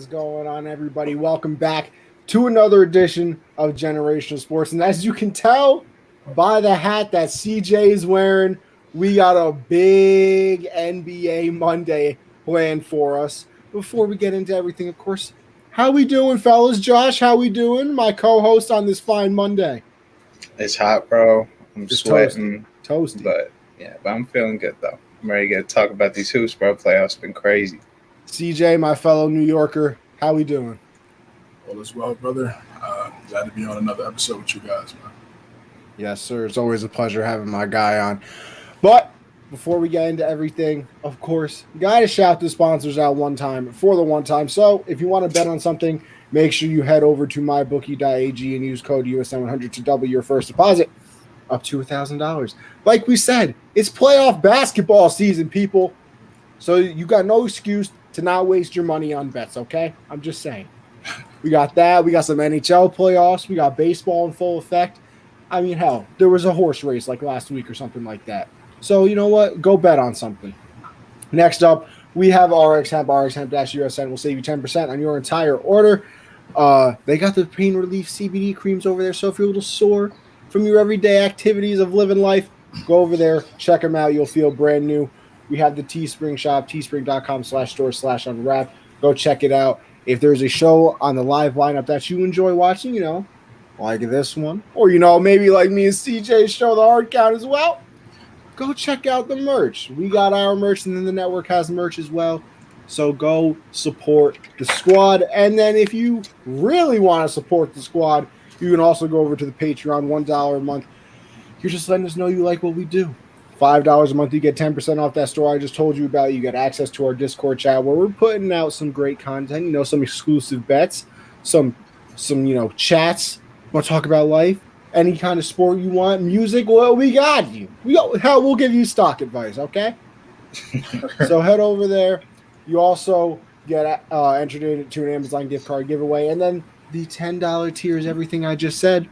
is going on, everybody? Welcome back to another edition of Generational Sports. And as you can tell by the hat that CJ is wearing, we got a big NBA Monday planned for us. Before we get into everything, of course, how we doing, fellas? Josh, how we doing? My co-host on this fine Monday. It's hot, bro. I'm sweating. Toasty. But I'm feeling good, though. I'm ready to talk about these hoops, bro. Playoffs been crazy. CJ, my fellow New Yorker, how we doing? All is well, brother. Glad to be on another episode with you guys, man. Yes, sir. It's always a pleasure having my guy on. But before we get into everything, of course, you got to shout the sponsors out for the one time. So if you want to bet on something, make sure you head over to mybookie.ag and use code USN100 to double your first deposit up to $1,000. Like we said, it's playoff basketball season, people. So you got no excuse to not waste your money on bets, okay? I'm just saying. We got that. We got some NHL playoffs. We got baseball in full effect. I mean, hell, there was a horse race like last week or something like that. So you know what? Go bet on something. Next up, we have RxHemp. RxHemp-USN will save you 10% on your entire order. They got the pain relief CBD creams over there. So if you're a little sore from your everyday activities of living life, go over there, check them out. You'll feel brand new. We have the Teespring shop, teespring.com/store/unwrap. Go check it out. If there's a show on the live lineup that you enjoy watching, like this one, or, maybe like me and CJ show the hard count as well, go check out the merch. We got our merch, and then the network has merch as well. So go support the squad. And then if you really want to support the squad, you can also go over to the Patreon, $1 a month. You're just letting us know you like what we do. $5 a month, you get 10% off that store I just told you about. You get access to our Discord chat where we're putting out some great content, some exclusive bets, some chats. Want to talk about life? Any kind of sport you want, music? Well, we got you. We'll give you stock advice, okay? So head over there. You also get entered into an Amazon gift card giveaway, and then the $10 tier is everything I just said,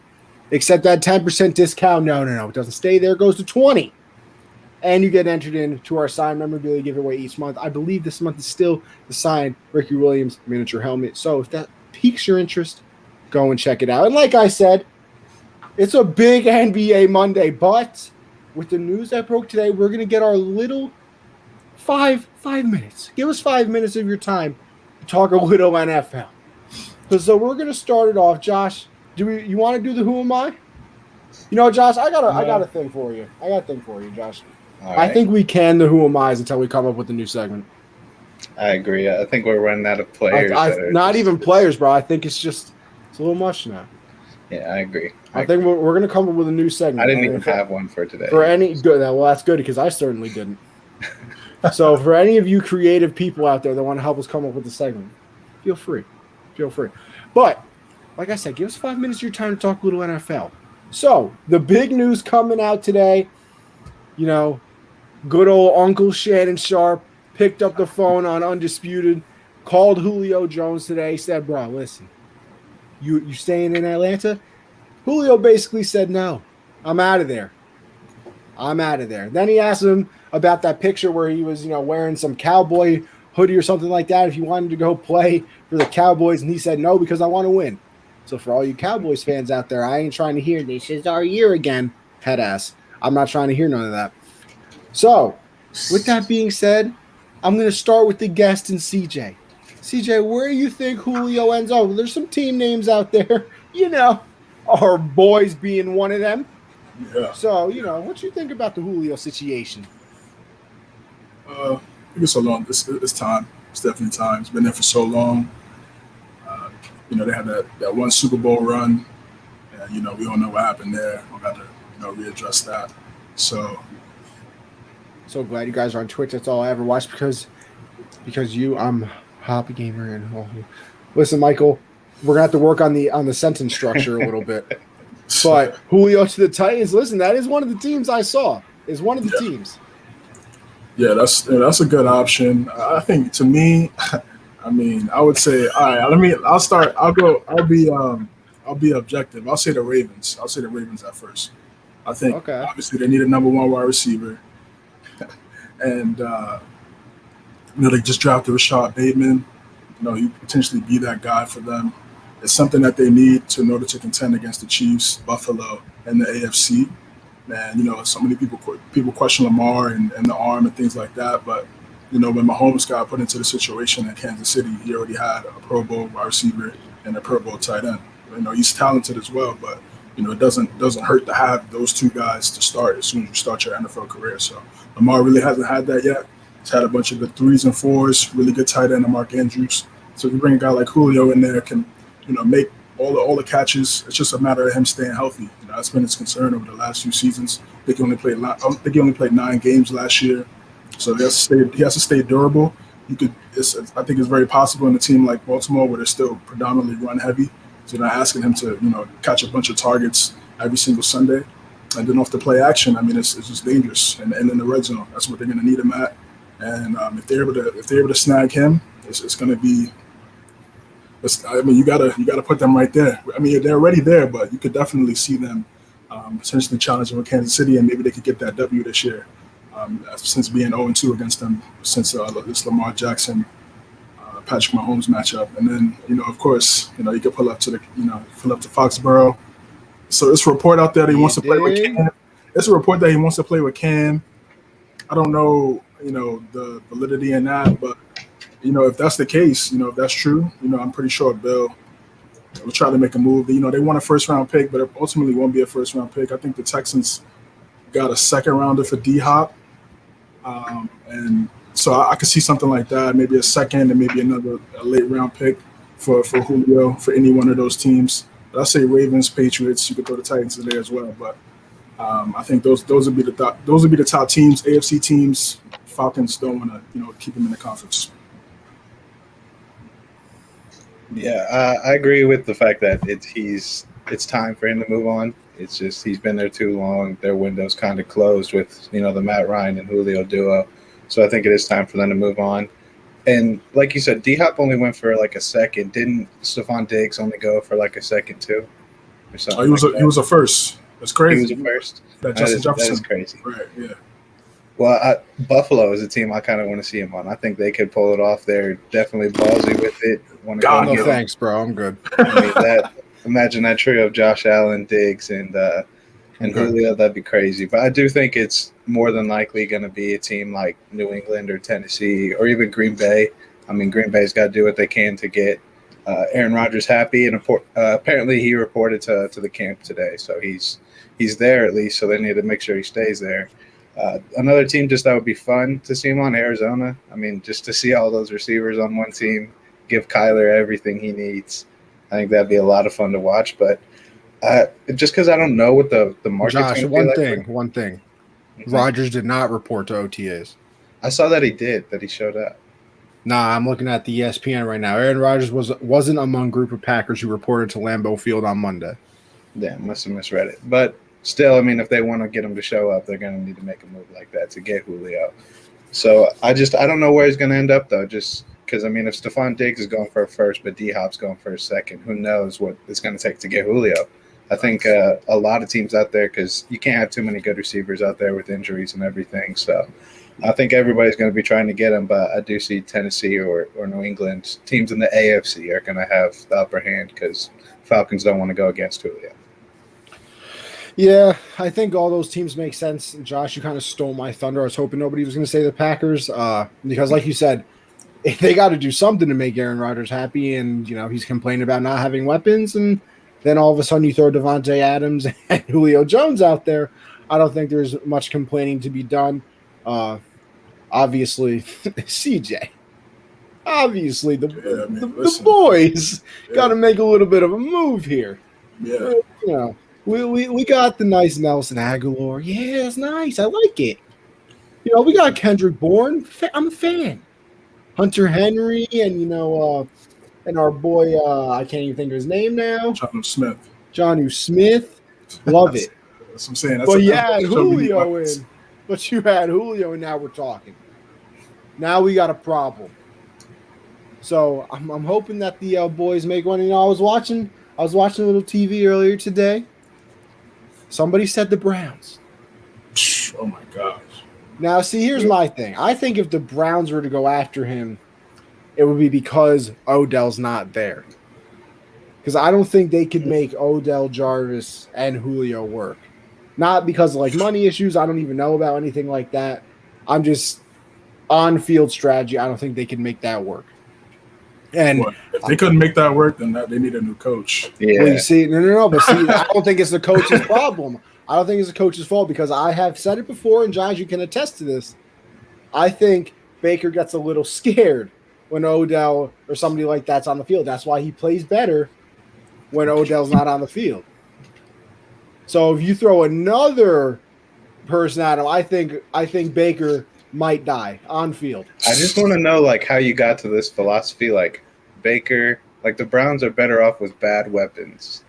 except that 10% discount. No, it doesn't stay there. It goes to 20. And you get entered into our signed memorabilia giveaway each month. I believe this month is still the signed Ricky Williams miniature helmet. So if that piques your interest, go and check it out. And like I said, it's a big NBA Monday. But with the news that broke today, we're going to get our little five minutes. Give us 5 minutes of your time to talk a little NFL. So we're going to start it off. Josh, you want to do the Who Am I? Josh, I got a thing for you. Josh. Right. I think we can the Who Am I's until we come up with a new segment. I agree. I think we're running out of players. Not even players, bro. I think it's a little much now. Yeah, I agree. I think we're going to come up with a new segment. I didn't even have one for today. Well, that's good because I certainly didn't. So for any of you creative people out there that want to help us come up with a segment, feel free. But like I said, give us 5 minutes of your time to talk a little NFL. So the big news coming out today, good old Uncle Shannon Sharp picked up the phone on Undisputed, called Julio Jones today, said, bro, listen, you staying in Atlanta? Julio basically said, no, I'm out of there. Then he asked him about that picture where he was, wearing some cowboy hoodie or something like that, if he wanted to go play for the Cowboys, and he said, no, because I want to win. So for all you Cowboys fans out there, I ain't trying to hear this is our year again, head ass. I'm not trying to hear none of that. So, with that being said, I'm going to start with the guest and CJ. CJ, where do you think Julio ends up? There's some team names out there, our boys being one of them. Yeah. So, what you think about the Julio situation? I think it's so long. It's time. It's definitely time. It's been there for so long. They had that one Super Bowl run, and we all know what happened there. We got to readdress that. So glad you guys are on Twitch. That's all I ever watched because I'm a hobby gamer and listen, Michael, we're gonna have to work on the sentence structure a little bit. But Julio to the Titans. Listen, that is one of the teams I saw. Is one of the teams. Yeah, that's a good option. I think to me. I mean, I would say, all right. I'll start. I'll be objective. I'll say the Ravens. At first. I think obviously they need a number one wide receiver, and they just drafted Rashad Bateman. he could potentially be that guy for them. It's something that they need in order to contend against the Chiefs, Buffalo, and the AFC. And so many people question Lamar and the arm and things like that. But when Mahomes got put into the situation in Kansas City, he already had a Pro Bowl wide receiver and a Pro Bowl tight end. He's talented as well, but it doesn't hurt to have those two guys to start as soon as you start your NFL career. So Lamar really hasn't had that yet. He's had a bunch of good 3s and 4s, really good tight end, Mark Andrews. So if you bring a guy like Julio in there, can make all the catches. It's just a matter of him staying healthy. That's been his concern over the last few seasons. I think he only played 9 games last year, so he has to stay durable. I think it's very possible in a team like Baltimore where they're still predominantly run heavy. So they're not asking him to catch a bunch of targets every single Sunday, and then off the play action. It's just dangerous. And in the red zone, that's what they're going to need him at. And if they're able to snag him, it's going to be. You gotta put them right there. They're already there, but you could definitely see them potentially challenging with Kansas City, and maybe they could get that W this year. Since being 0-2 against them since this Lamar Jackson, Patrick Mahomes matchup, and then of course you could pull up to Foxborough. So it's a report out there that he wants to play with Cam. It's a report that he wants to play with Cam. I don't know the validity in that, but. If that's the case, if that's true, I'm pretty sure Bill will try to make a move. They want a first-round pick, but it ultimately won't be a first-round pick. I think the Texans got a second-rounder for D-Hop. And so I could see something like that, maybe a second and maybe a late-round pick for Julio, for any one of those teams. But I say Ravens, Patriots, you could throw the Titans in there as well. But I think those would be the top teams, AFC teams. Falcons don't want to, keep them in the conference. Yeah, I agree with the fact that it's time for him to move on. It's just he's been there too long. Their window's kind of closed with the Matt Ryan and Julio duo. So I think it is time for them to move on. And like you said, D-Hop only went for like a second. Didn't Stephon Diggs only go for like a second too? Or something he was a first. That's crazy. He was a first. That Justin Jefferson. That is crazy. Right. Yeah. Well, Buffalo is a team I kind of want to see him on. I think they could pull it off. They're definitely ballsy with it. No thanks, bro. I'm good. Imagine that trio of Josh Allen, Diggs, and Julio. That'd be crazy. But I do think it's more than likely going to be a team like New England or Tennessee or even Green Bay. Green Bay's got to do what they can to get Aaron Rodgers happy, and apparently he reported to the camp today, so he's there at least. So they need to make sure he stays there. Another team just that would be fun to see him on, Arizona. Just to see all those receivers on one team, give Kyler everything he needs. I think that'd be a lot of fun to watch. But just because I don't know what the market's Josh, going to be one thing. Mm-hmm. Rodgers did not report to OTAs. I saw that he showed up. Nah, I'm looking at the ESPN right now. Aaron Rodgers wasn't among group of Packers who reported to Lambeau Field on Monday. Yeah, must have misread it. But still, if they want to get him to show up, they're going to need to make a move like that to get Julio. So I don't know where he's going to end up, though, just because, if Stephon Diggs is going for a first, but D-Hop's going for a second, who knows what it's going to take to get Julio. I think a lot of teams out there, because you can't have too many good receivers out there with injuries and everything. So I think everybody's going to be trying to get him, but I do see Tennessee or New England, teams in the AFC are going to have the upper hand because Falcons don't want to go against Julio. Yeah, I think all those teams make sense. Josh, you kind of stole my thunder. I was hoping nobody was going to say the Packers because, like you said, they got to do something to make Aaron Rodgers happy, and he's complaining about not having weapons, and then all of a sudden you throw Devontae Adams and Julio Jones out there. I don't think there's much complaining to be done. Obviously, CJ. Obviously, the boys got to make a little bit of a move here. Yeah. We got the nice Nelson Aguilar. Yeah, it's nice. I like it. We got Kendrick Bourne. I'm a fan. Hunter Henry and and our boy, I can't even think of his name now. Jonnu Smith. Love it. That's what I'm saying. But you had Julio in. But you had Julio, and now we're talking. Now we got a problem. So I'm hoping that the boys make one. I was watching a little TV earlier today. Somebody said the Browns. Oh my gosh. Now, see, here's my thing. I think if the Browns were to go after him, it would be because Odell's not there. Because I don't think they could make Odell, Jarvis, and Julio work. Not because of like money issues. I don't even know about anything like that. I'm just on-field strategy. I don't think they can make that work. And Well, if they couldn't make that work, then they need a new coach. Yeah. well, you see, no. But see, I don't think it's the coach's problem. I don't think it's the coach's fault because I have said it before, and Josh, you can attest to this. I think Baker gets a little scared when Odell or somebody like that's on the field. That's why he plays better when Odell's not on the field. So if you throw another person at him, I think Baker might die on field. I just want to know, like, how you got to this philosophy. Like, Baker, like, the Browns are better off with bad weapons.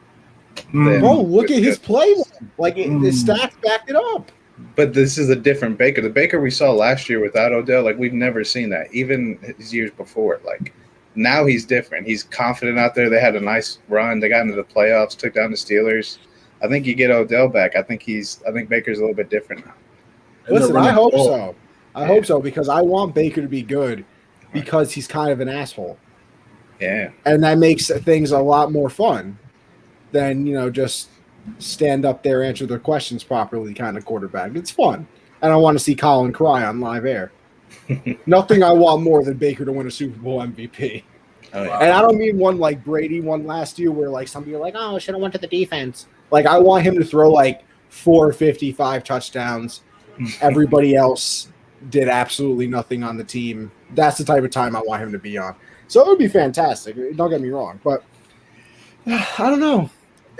Bro, look at his play. Like, his stats backed it up. But this is a different Baker. The Baker we saw last year without Odell, like, we've never seen that, even his years before. Like, now he's different. He's confident out there. They had a nice run. They got into the playoffs, took down the Steelers. I think you get Odell back. I think Baker's a little bit different now. Listen, I hope so. I hope so because I want Baker to be good because he's kind of an asshole. Yeah. And that makes things a lot more fun than, just stand up there, answer their questions properly kind of quarterback. It's fun. And I want to see Colin cry on live air. Nothing I want more than Baker to win a Super Bowl MVP. Oh, yeah. And I don't mean one like Brady won last year where like somebody like, oh, I should have went to the defense. Like I want him to throw like 455 touchdowns. Everybody else did absolutely nothing on the team. That's the type of time I want him to be on. So it would be fantastic. Don't get me wrong, but I don't know.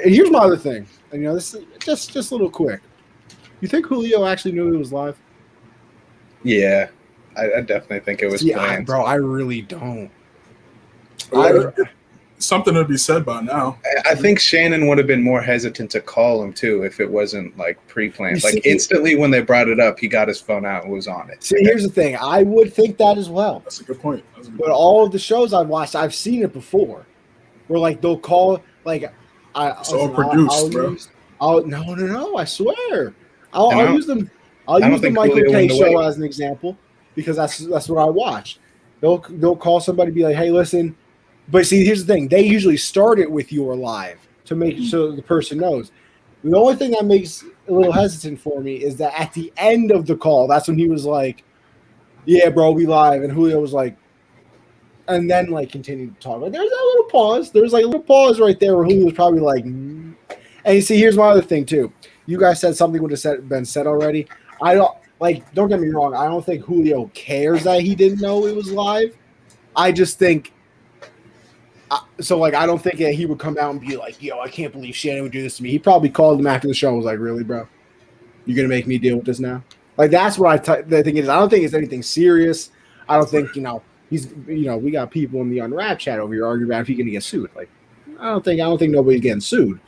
And here's my other thing. And this is just a little quick. You think Julio actually knew he was live? Yeah, I definitely think it was planned. Bro, I really don't. Something to be said by now. I think Shannon would have been more hesitant to call him too if it wasn't like pre-planned. Like instantly when they brought it up, he got his phone out and was on it. See, here's the thing. I would think that as well. That's a good point. But all of the shows I've watched, I've seen it before. Where like they'll call like it's all produced, bro. No, I swear. I'll use them. I'll use the Michael K show as an example because that's what I watched. They'll call somebody and be like, hey, listen. But see, here's the thing. They usually start it with your live to make so the person knows. The only thing that makes a little hesitant for me is that at the end of the call, that's when he was like, yeah, bro, we live. And Julio was like, and then like continued to talk. Like, there's that little pause. There's like a little pause right there where Julio was probably like, And you see, here's my other thing too. You guys said something would have been said already. Don't get me wrong. I don't think Julio cares that he didn't know it was live. I just think, I don't think that he would come out and be like, yo, I can't believe Shannon would do this to me. He probably called him after the show and was like, really, bro? You're going to make me deal with this now? Like, that's what I think it is. I don't think it's anything serious. I don't think, we got people in the Unwrapped chat over here arguing about if he's going to get sued. Like, I don't think nobody's getting sued.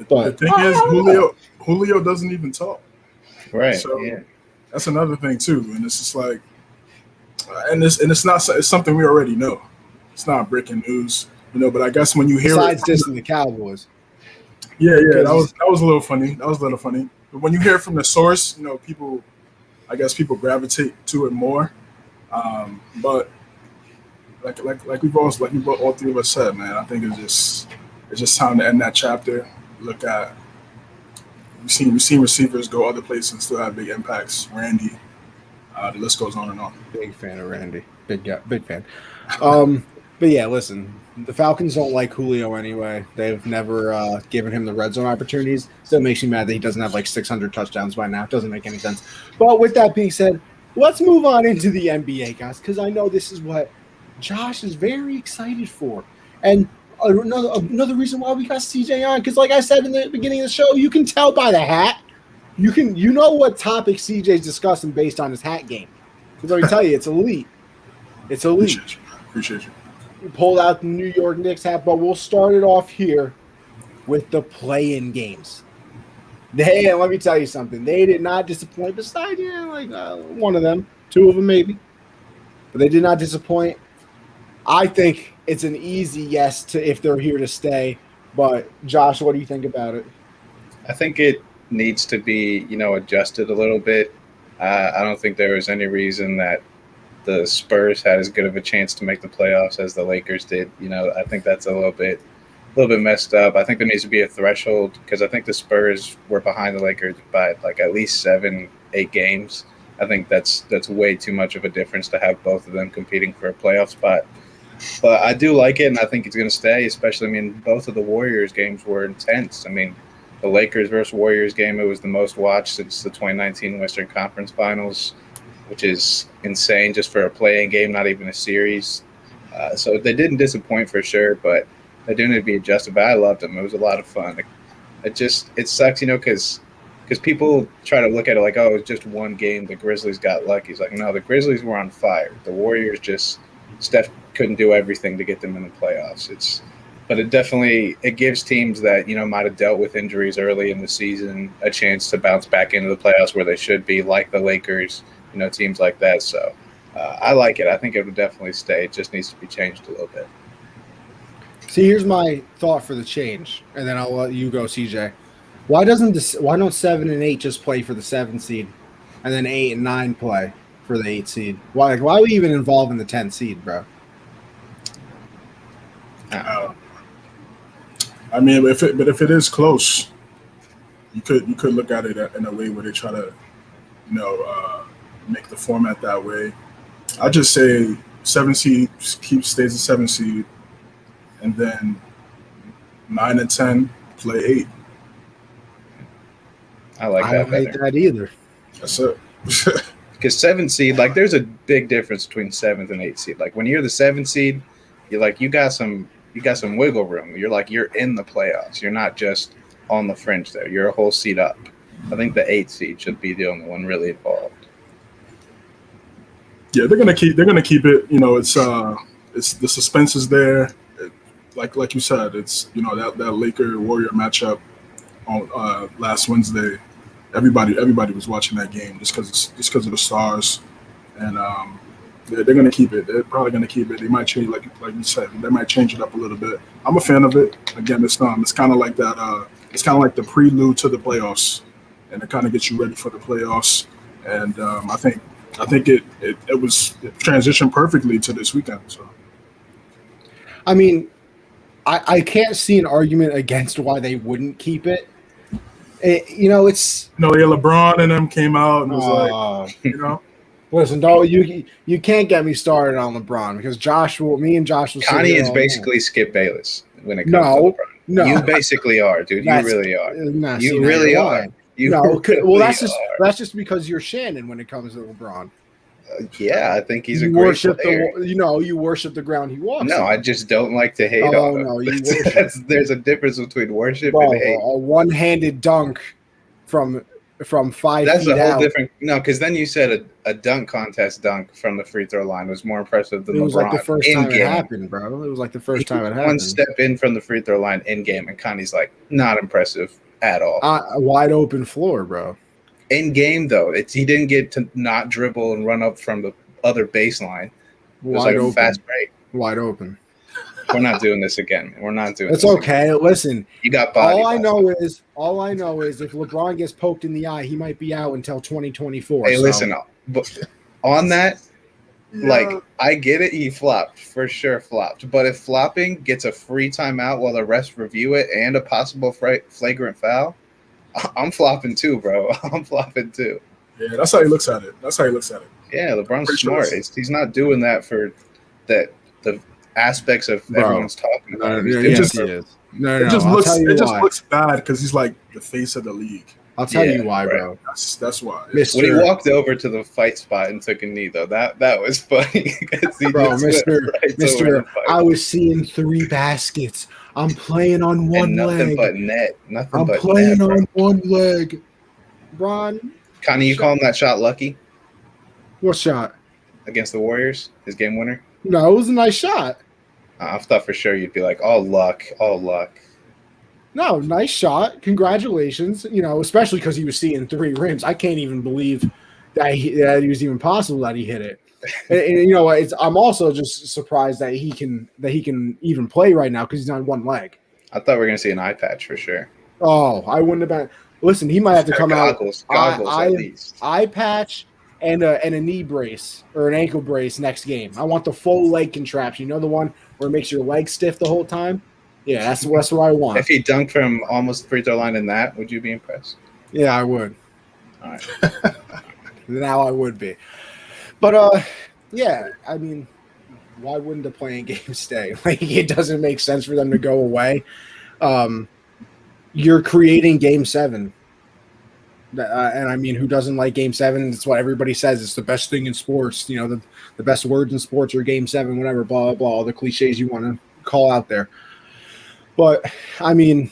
But the thing is, Julio doesn't even talk. Right. So yeah. That's another thing too. And it's just like, it's something we already know. It's not breaking news. But I guess when you hear besides dissing the Cowboys. Yeah, that was a little funny. But when you hear it from the source, people gravitate to it more. But like we all three of us said, man, I think it's just time to end that chapter. Look at we've seen receivers go other places and still have big impacts. Randy, the list goes on and on. Big fan of Randy. Big fan. But yeah, listen, the Falcons don't like Julio anyway. They've never given him the red zone opportunities. Still makes me mad that he doesn't have like 600 touchdowns by now. It doesn't make any sense. But with that being said, let's move on into the NBA, guys, because I know this is what Josh is very excited for. And another reason why we got CJ on, because like I said in the beginning of the show, you can tell by the hat. You know what topic CJ's discussing based on his hat game. Because let me tell you, it's elite. It's elite. Appreciate you. Pulled out the New York Knicks hat, but we'll start it off here with the play-in games. Let me tell you something. They did not disappoint. Besides, one of them, two of them maybe, but they did not disappoint. I think it's an easy yes to if they're here to stay. But Josh, what do you think about it? I think it needs to be, adjusted a little bit. I don't think there was any reason that the Spurs had as good of a chance to make the playoffs as the Lakers did. I think that's a little bit messed up. I think there needs to be a threshold because I think the Spurs were behind the Lakers by like at least 7-8 games. I think that's way too much of a difference to have both of them competing for a playoff spot. But I do like it, and I think it's going to stay, especially, both of the Warriors games were intense. The Lakers versus Warriors game, it was the most watched since the 2019 Western Conference Finals, which is insane just for a play-in game, not even a series. So they didn't disappoint for sure, but they do need to be adjusted. But I loved them. It was a lot of fun. It sucks, because people try to look at it like, oh, it was just one game. The Grizzlies got lucky. It's like, no, the Grizzlies were on fire. The Warriors Steph couldn't do everything to get them in the playoffs. But it gives teams that, might have dealt with injuries early in the season a chance to bounce back into the playoffs where they should be, like the Lakers, teams like that. So I like it. I think it would definitely stay. It just needs to be changed a little bit. See, here's my thought for the change, and then I'll let you go, CJ. Why don't 7 and 8 just play for the 7 seed, and then 8 and 9 play for the 8 seed? Why are we even involved in the 10 seed, bro? If it is close, you could look at it in a way where they try to, make the format that way. I just say 7 seed stays a 7 seed, and then 9 and 10 play 8. I like that. I don't hate that either. That's it. Because 7 seed, there's a big difference between 7th and 8th seed. When you're the 7th seed, you're you got some wiggle room. You're in the playoffs. You're not just on the fringe there. You're a whole seed up. I think the 8th seed should be the only one really involved. Yeah, they're gonna keep it. It's the suspense is there. Like you said, it's that Laker Warrior matchup on last Wednesday. Everybody was watching that game just because of the stars, and they're going to keep it. They're probably going to keep it. They might change, like you said, they might change it up a little bit. I'm a fan of it. Again, it's kind of like that. It's kind of like the prelude to the playoffs, and it kind of gets you ready for the playoffs. And I think it transitioned perfectly to this weekend. So, I can't see an argument against why they wouldn't keep it. It's LeBron and them came out and was Listen, you can't get me started on LeBron because me and Josh will. Connie is basically Skip Bayless when it comes to LeBron. No, you basically are, dude. You really are. You really are. That's just because you're Shannon when it comes to LeBron. Yeah, I think he's a great player. You worship the ground he walks. No, I just don't like to hate on him. No, there's a difference between worship and hate. A one-handed dunk from 5 feet out. That's a whole different. No, because then you said a dunk contest dunk from the free throw line was more impressive than LeBron. It was like the first time it happened, bro. It was like the first time it happened. One step in from the free throw line in game, and Connie's not impressive at all. A wide open floor, bro. In game though, he didn't get to not dribble and run up from the other baseline. It was wide a fast break. Wide open. We're not doing this again. We're not doing it's this. It's okay. Again. Listen. You got body. All I know is if LeBron gets poked in the eye, he might be out until 2024. Hey, listen, on that, I get it. He flopped. For sure flopped. But if flopping gets a free timeout while the refs review it and a possible flagrant foul, I'm flopping too, bro. I'm flopping too. Yeah, that's how he looks at it. Yeah, LeBron's smart. He's not doing that for the aspects of everyone's talking about. It just looks bad because he's like the face of the league. I'll tell you why, bro. That's why. When he walked over to the fight spot and took a knee, though, that was funny. Mister, I was seeing 3 baskets. I'm playing on one leg. Nothing but net. I'm playing on one leg. Ron. Connie, you calling that shot lucky? What shot? Against the Warriors? His game winner? No, it was a nice shot. I thought for sure you'd be like, all luck. No, nice shot. Congratulations. Especially because he was seeing 3 rims. I can't even believe that he was even possible that he hit it. and I'm also just surprised that he can even play right now because he's on one leg. I thought we were gonna see an eye patch for sure. Oh, I wouldn't have been. Listen, he might have to come goggles out. at least. Eye patch and a knee brace or an ankle brace next game. I want the full leg contraption. You know, the one where it makes your leg stiff the whole time? Yeah, that's what I want. If he dunked from almost the free throw line in that, would you be impressed? Yeah, I would. All right. Now I would be. But, yeah, I mean, why wouldn't the playing game stay? Like, it doesn't make sense for them to go away. You're creating Game 7. And I mean, who doesn't like Game 7? It's what everybody says. It's the best thing in sports. You know, the best words in sports are Game 7, whatever, blah, blah, blah, all the cliches you want to call out there. But, I mean,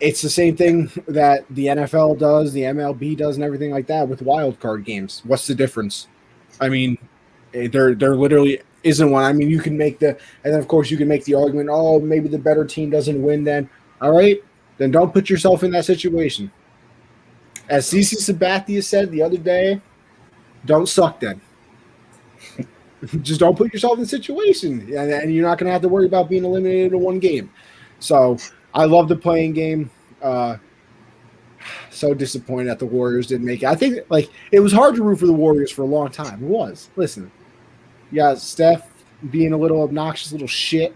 it's the same thing that the NFL does, the MLB does, and everything like that with wild card games. What's the difference? I mean, there literally isn't one. I mean, you can make and then, of course, you can make the argument, oh, maybe the better team doesn't win then. All right, then don't put yourself in that situation. As CC Sabathia said the other day, don't suck then. Just don't put yourself in the situation, and you're not going to have to worry about being eliminated in one game. So I love the playing game. So disappointed that the Warriors didn't make it. I think it was hard to root for the Warriors for a long time. It was. Listen, you got Steph being a little obnoxious little shit.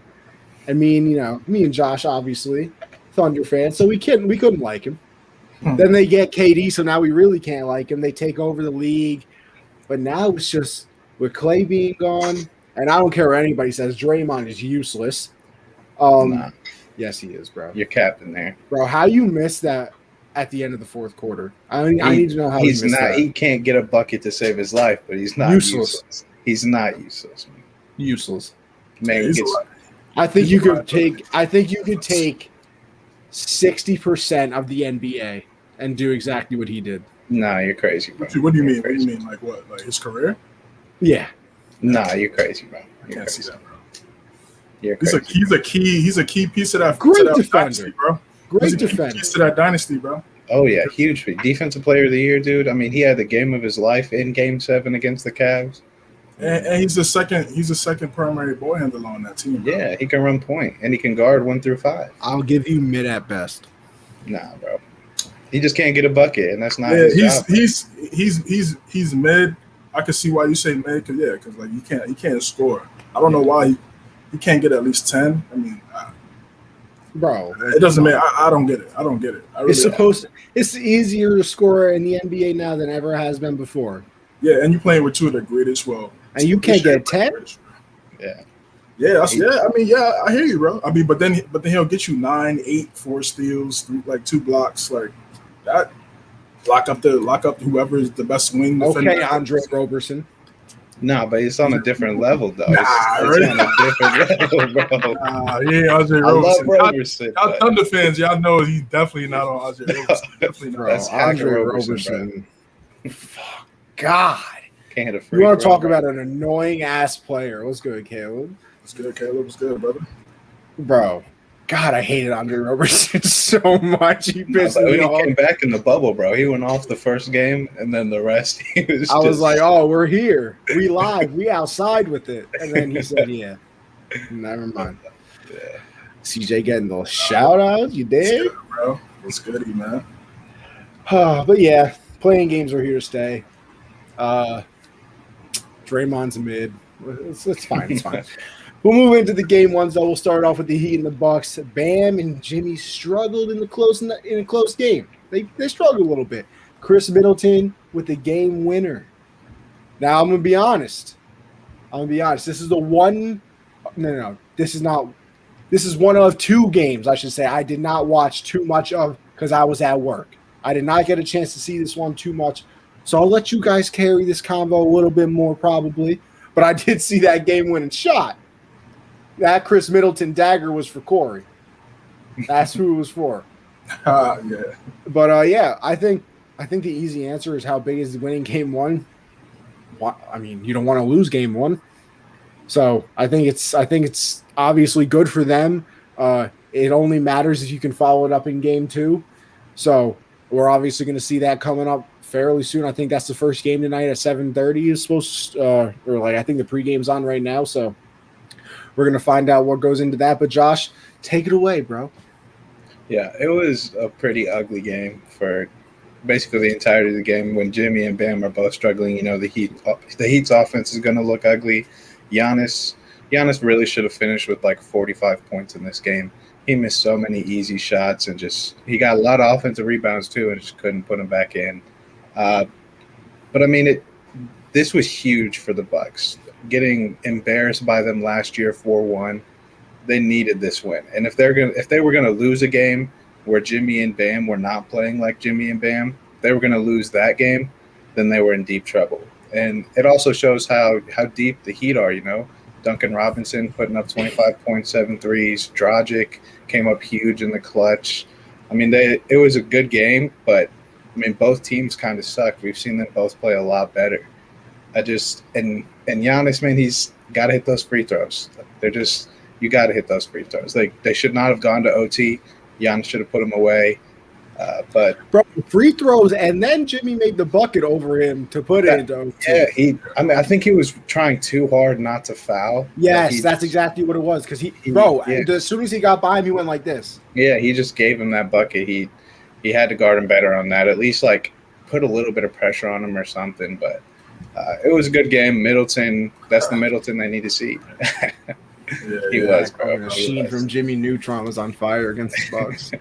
I mean, me and Josh, obviously, Thunder fans, so we couldn't like him. Then they get KD, so now we really can't like him. They take over the league. But now it's just with Clay being gone, and I don't care what anybody says, Draymond is useless. Nah. Yes, he is, bro. You're captain there. Bro, how you missed that at the end of the fourth quarter? I need to know how he's he missed not. that. He can't get a bucket to save his life, but he's not useless. He's not useless. Man. Useless. Man, I think you could take 60% of the NBA and do exactly what he did. Nah, you're crazy, bro. What do you mean? What do you mean? Like what? Like his career? Yeah. Nah, you're crazy, bro. I can't see that, bro. You're crazy. He's a key piece of that. Great defender, dynasty, bro. Great defender. Piece to that dynasty, bro. Oh yeah, huge defensive player of the year, dude. I mean, he had the game of his life in Game 7 against the Cavs. And he's the second primary ball handler on that team. Bro. Yeah, he can run point and he can guard 1 through 5. I'll give you mid at best. Nah, bro. He just can't get a bucket, and that's not. Yeah, he's mid. I can see why you say mid, because like he can't score. I don't know why he can't get at least 10. I mean, bro, it doesn't matter. I don't get it. I don't get it. It's easier to score in the NBA now than ever has been before. Yeah, and you're playing with two of the greatest. And you can't get 10. Yeah. Yeah, I mean, I hear you, bro. I mean, but then he'll get you 9, 8, 4 steals, 2 blocks, like that. Lock up whoever is the best wing defender. Okay, Andre Roberson. No, but it's on a different level, though. Nah, it's on a different level, bro. Yeah, Andre Roberson. I love Roberson. Y'all Thunder fans, y'all know he's definitely not on Andre Roberson. Definitely not. That's Andre Roberson. God. Can't have you want to talk about an annoying ass player? What's good, Caleb? What's good, Caleb? What's good, brother? Bro. God, I hated Andre Roberson so much. He pissed me off. He came back in the bubble, bro. He went off the first game, and then the rest, I was like, oh, we're here. We live. We outside with it. And then he said, yeah. Never mind. Yeah. CJ getting the shout-out. You did? Bro. What's good, man? But, yeah, playing games are here to stay. Draymond's a mid. It's fine. It's fine. We'll move into the game ones, though. We'll start off with the Heat and the Bucks. Bam and Jimmy struggled in a close game. They struggled a little bit. Chris Middleton with the game winner. Now, I'm going to be honest. This is the one – no. This is one of 2 games, I should say, I did not watch too much of because I was at work. I did not get a chance to see this one too much. So I'll let you guys carry this convo a little bit more probably. But I did see that game-winning shot. That Chris Middleton dagger was for Corey. That's who it was for. Yeah. But yeah, I think the easy answer is how big is winning game 1. I mean, you don't want to lose game 1. So I think it's obviously good for them. It only matters if you can follow it up in game 2. So we're obviously going to see that coming up fairly soon. I think that's the first game tonight at 7:30 is supposed to, I think the pregame's on right now. So we're going to find out what goes into that. But Josh, take it away, bro. Yeah, it was a pretty ugly game for basically the entirety of the game when Jimmy and Bam are both struggling. The Heat's offense is going to look ugly. Giannis really should have finished with like 45 points in this game. He missed so many easy shots and he got a lot of offensive rebounds too, and just couldn't put them back in. But I mean, this was huge for the Bucks. Getting embarrassed by them last year 4-1, they needed this win. And if they were gonna lose a game where Jimmy and Bam were not playing like Jimmy and Bam, they were gonna lose that game, then they were in deep trouble. And it also shows how deep the Heat are. Duncan Robinson putting up 25.7 threes. Dragic came up huge in the clutch. I mean, it was a good game, but I mean, both teams kind of sucked. We've seen them both play a lot better. And Giannis, man, he's got to hit those free throws. You got to hit those free throws. They should not have gone to OT. Giannis should have put them away. But free throws, and then Jimmy made the bucket over him to put it into OT. Yeah, I think he was trying too hard not to foul. Yes, that's exactly what it was. Because as soon as he got by him, he went like this. Yeah, he just gave him that bucket. He had to guard him better on that. At least put a little bit of pressure on him or something. But it was a good game. Middleton, that's the Middleton they need to see. He was, bro. The machine from Jimmy Neutron was on fire against the Bucks.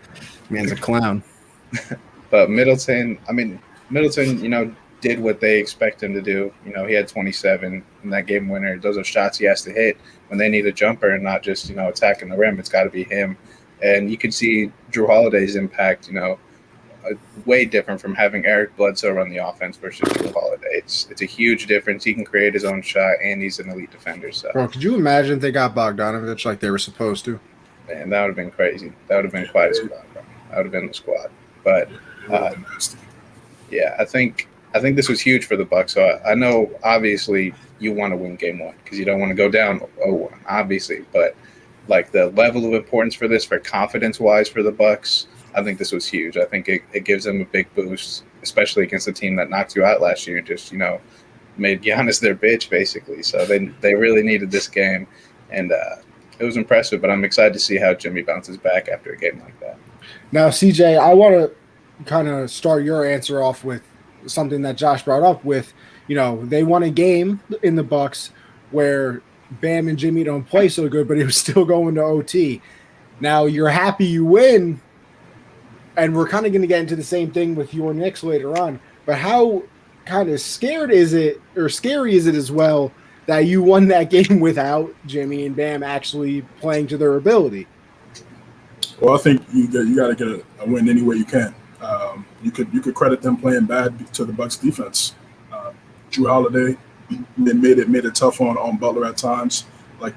Man's a clown. But Middleton, did what they expect him to do. He had 27 in that game winner. Those are shots he has to hit when they need a jumper and not just, attacking the rim. It's got to be him. And you could see Drew Holiday's impact, way different from having Eric Bledsoe run the offense versus Drew Holiday. It's a huge difference. He can create his own shot, and he's an elite defender. So, bro, could you imagine if they got Bogdanovich like they were supposed to? Man, that would have been crazy. That would have been quite a squad, bro. That would have been the squad. But yeah, I think this was huge for the Bucks. So I know obviously you want to win game one because you don't want to go down 0-1, obviously. But the level of importance for this, for confidence-wise for the Bucks, I think this was huge. I think it gives them a big boost, especially against a team that knocked you out last year. Just made Giannis their bitch basically. So they really needed this game, and it was impressive. But I'm excited to see how Jimmy bounces back after a game like that. Now, CJ, I want to kind of start your answer off with something that Josh brought up with, they won a game in the Bucks where Bam and Jimmy don't play so good, but it was still going to OT. Now, you're happy you win, and we're kind of going to get into the same thing with your Knicks later on, but how kind of scary is it as well that you won that game without Jimmy and Bam actually playing to their ability? Well, I think you got to get a win any way you can. You could credit them playing bad to the Bucks defense. Drew Holiday, they made it tough on Butler at times. Like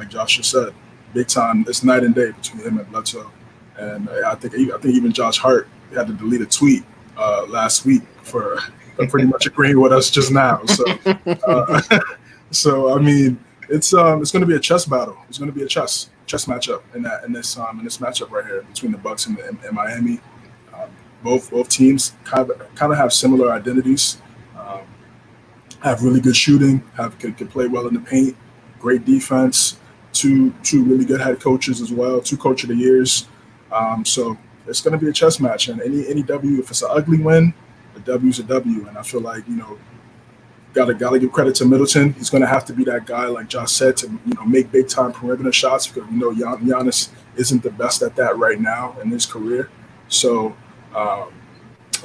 Josh just said, big time. It's night and day between him and Bledsoe. And I think even Josh Hart had to delete a tweet last week for pretty much agreeing with us just now. So I mean, it's going to be a chess battle. It's going to be a chess matchup in this matchup right here between the Bucks and Miami. Both teams kind of have similar identities. Have really good shooting. Could play well in the paint. Great defense. Two really good head coaches as well. 2 coach of the years. So it's going to be a chess match, and any W, if it's an ugly win, a W's a W. And I feel like gotta give credit to Middleton. He's going to have to be that guy, like Josh said, to make big time perimeter shots because Giannis isn't the best at that right now in his career. So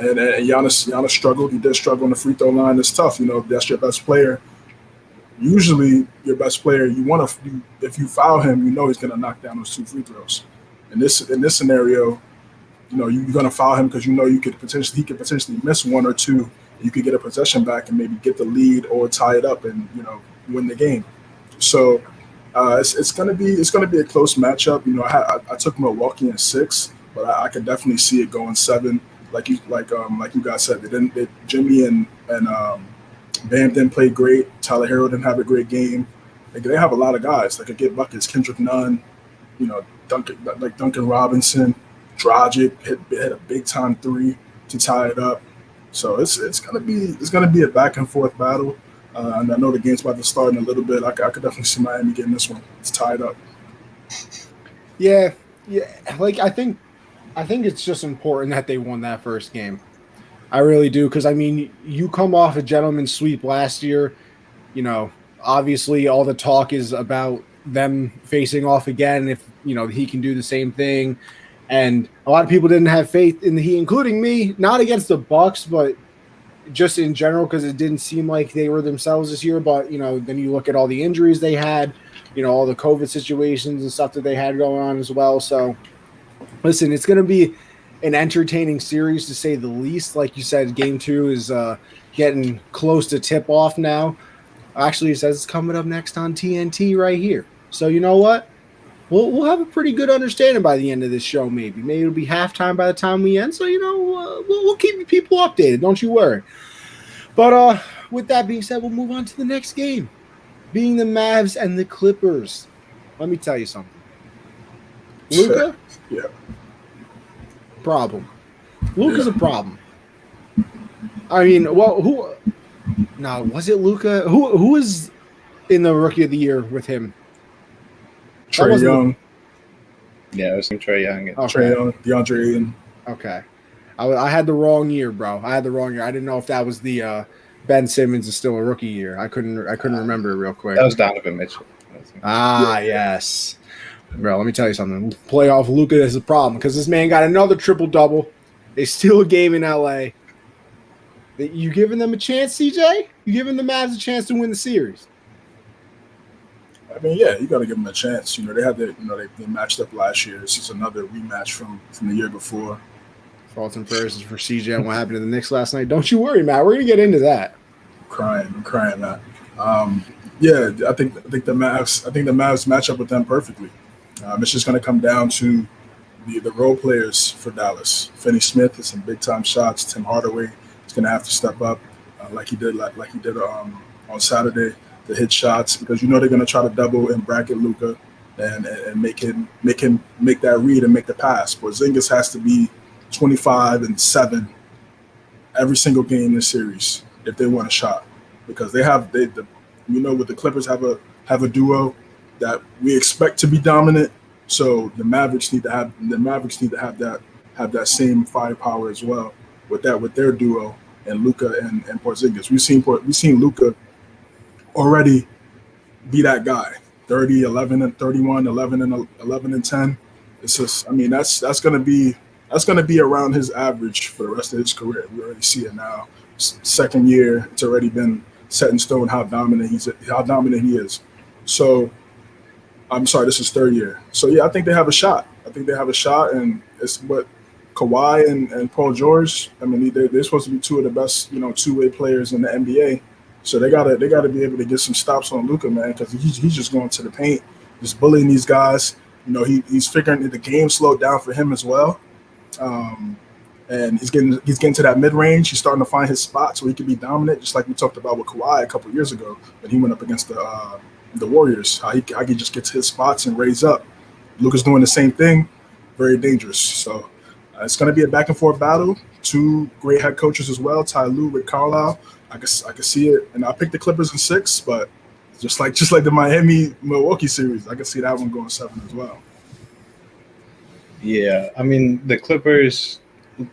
and Giannis struggled. He did struggle on the free throw line. It's tough. If that's your best player. Usually, your best player, if you foul him, he's going to knock down those 2 free throws. In this scenario, you're going to foul him because he could potentially miss 1 or 2. You could get a possession back and maybe get the lead or tie it up and win the game. So it's going to be a close matchup. I took Milwaukee in 6, but I could definitely see it going 7. Like you guys said, Jimmy and Bam didn't play great. Tyler Hero didn't have a great game. They have a lot of guys that could get buckets. Kendrick Nunn, Duncan Robinson, Dragic hit a big time 3 to tie it up. So it's gonna be a back and forth battle. And I know the game's about to start in a little bit. I could definitely see Miami getting this one. It's tied up. Yeah. I think it's just important that they won that first game. I really do, because I mean, you come off a gentleman's sweep last year. You know, obviously, all the talk is about them facing off again. If he can do the same thing, and a lot of people didn't have faith in the Heat, including me. Not against the Bucks, but just in general, because it didn't seem like they were themselves this year. But then you look at all the injuries they had, all the COVID situations and stuff that they had going on as well. So, listen, it's going to be an entertaining series to say the least. Like you said, Game 2 is getting close to tip off now. Actually, it says it's coming up next on TNT right here. So you know what? We'll have a pretty good understanding by the end of this show. Maybe it'll be halftime by the time we end. So we'll keep you people updated. Don't you worry. But with that being said, we'll move on to the next game, being the Mavs and the Clippers. Let me tell you something. Luka? Yeah. Problem. Luka's a problem. I mean, well, was it Luka? Who was in the Rookie of the Year with him? Trae Young. Yeah, it was Trae Young. Okay. Trae Young, DeAndre Ayton. Okay. I had the wrong year, bro. I didn't know if that was the Ben Simmons is still a rookie year. I couldn't remember it real quick. That was Donovan Mitchell. Yes. Bro, let me tell you something. Playoff Luka is a problem because this man got another triple-double. They steal a game in L.A. You giving them a chance, CJ? You giving the Mavs a chance to win the series? I mean, yeah, you got to give them a chance. They had they matched up last year. This is another rematch from the year before. Thoughts and prayers for CJ and what happened to the Knicks last night. Don't you worry, Matt. We're gonna get into that. I'm crying, Matt. Yeah, I think the Mavs match up with them perfectly. It's just going to come down to the role players for Dallas. Finney Smith has some big time shots. Tim Hardaway is going to have to step up like he did on Saturday to hit shots because they're going to try to double and bracket Luka and make him make that read and make the pass. Porzingis has to be 25 and 7 every single game in this series if they want a shot because with the Clippers have a duo that we expect to be dominant. So the Mavericks need to have that same firepower as well with their duo and Luka and Porzingis. We've seen Luka already be that guy. 30, 11 and 31, 11 and 10. It's just that's going to be around his average for the rest of his career. We already see it now. Second year, it's already been set in stone how dominant he is. So I'm sorry, this is third year. So, yeah, I think they have a shot. And it's what Kawhi and Paul George, they're supposed to be two of the best, two-way players in the NBA. So they gotta be able to get some stops on Luka, man, because he's just going to the paint, just bullying these guys. He's figuring the game slowed down for him as well. And he's getting to that mid-range. He's starting to find his spot so he can be dominant, just like we talked about with Kawhi a couple of years ago when he went up against the Warriors, how he just gets his spots and raise up. Luka's doing the same thing, very dangerous. So it's going to be a back and forth battle. Two great head coaches as well, Ty Lue, Rick Carlisle. I can see it, and I picked the Clippers in 6, but just like the Miami-Milwaukee series, I can see that one going 7 as well. Yeah, the Clippers,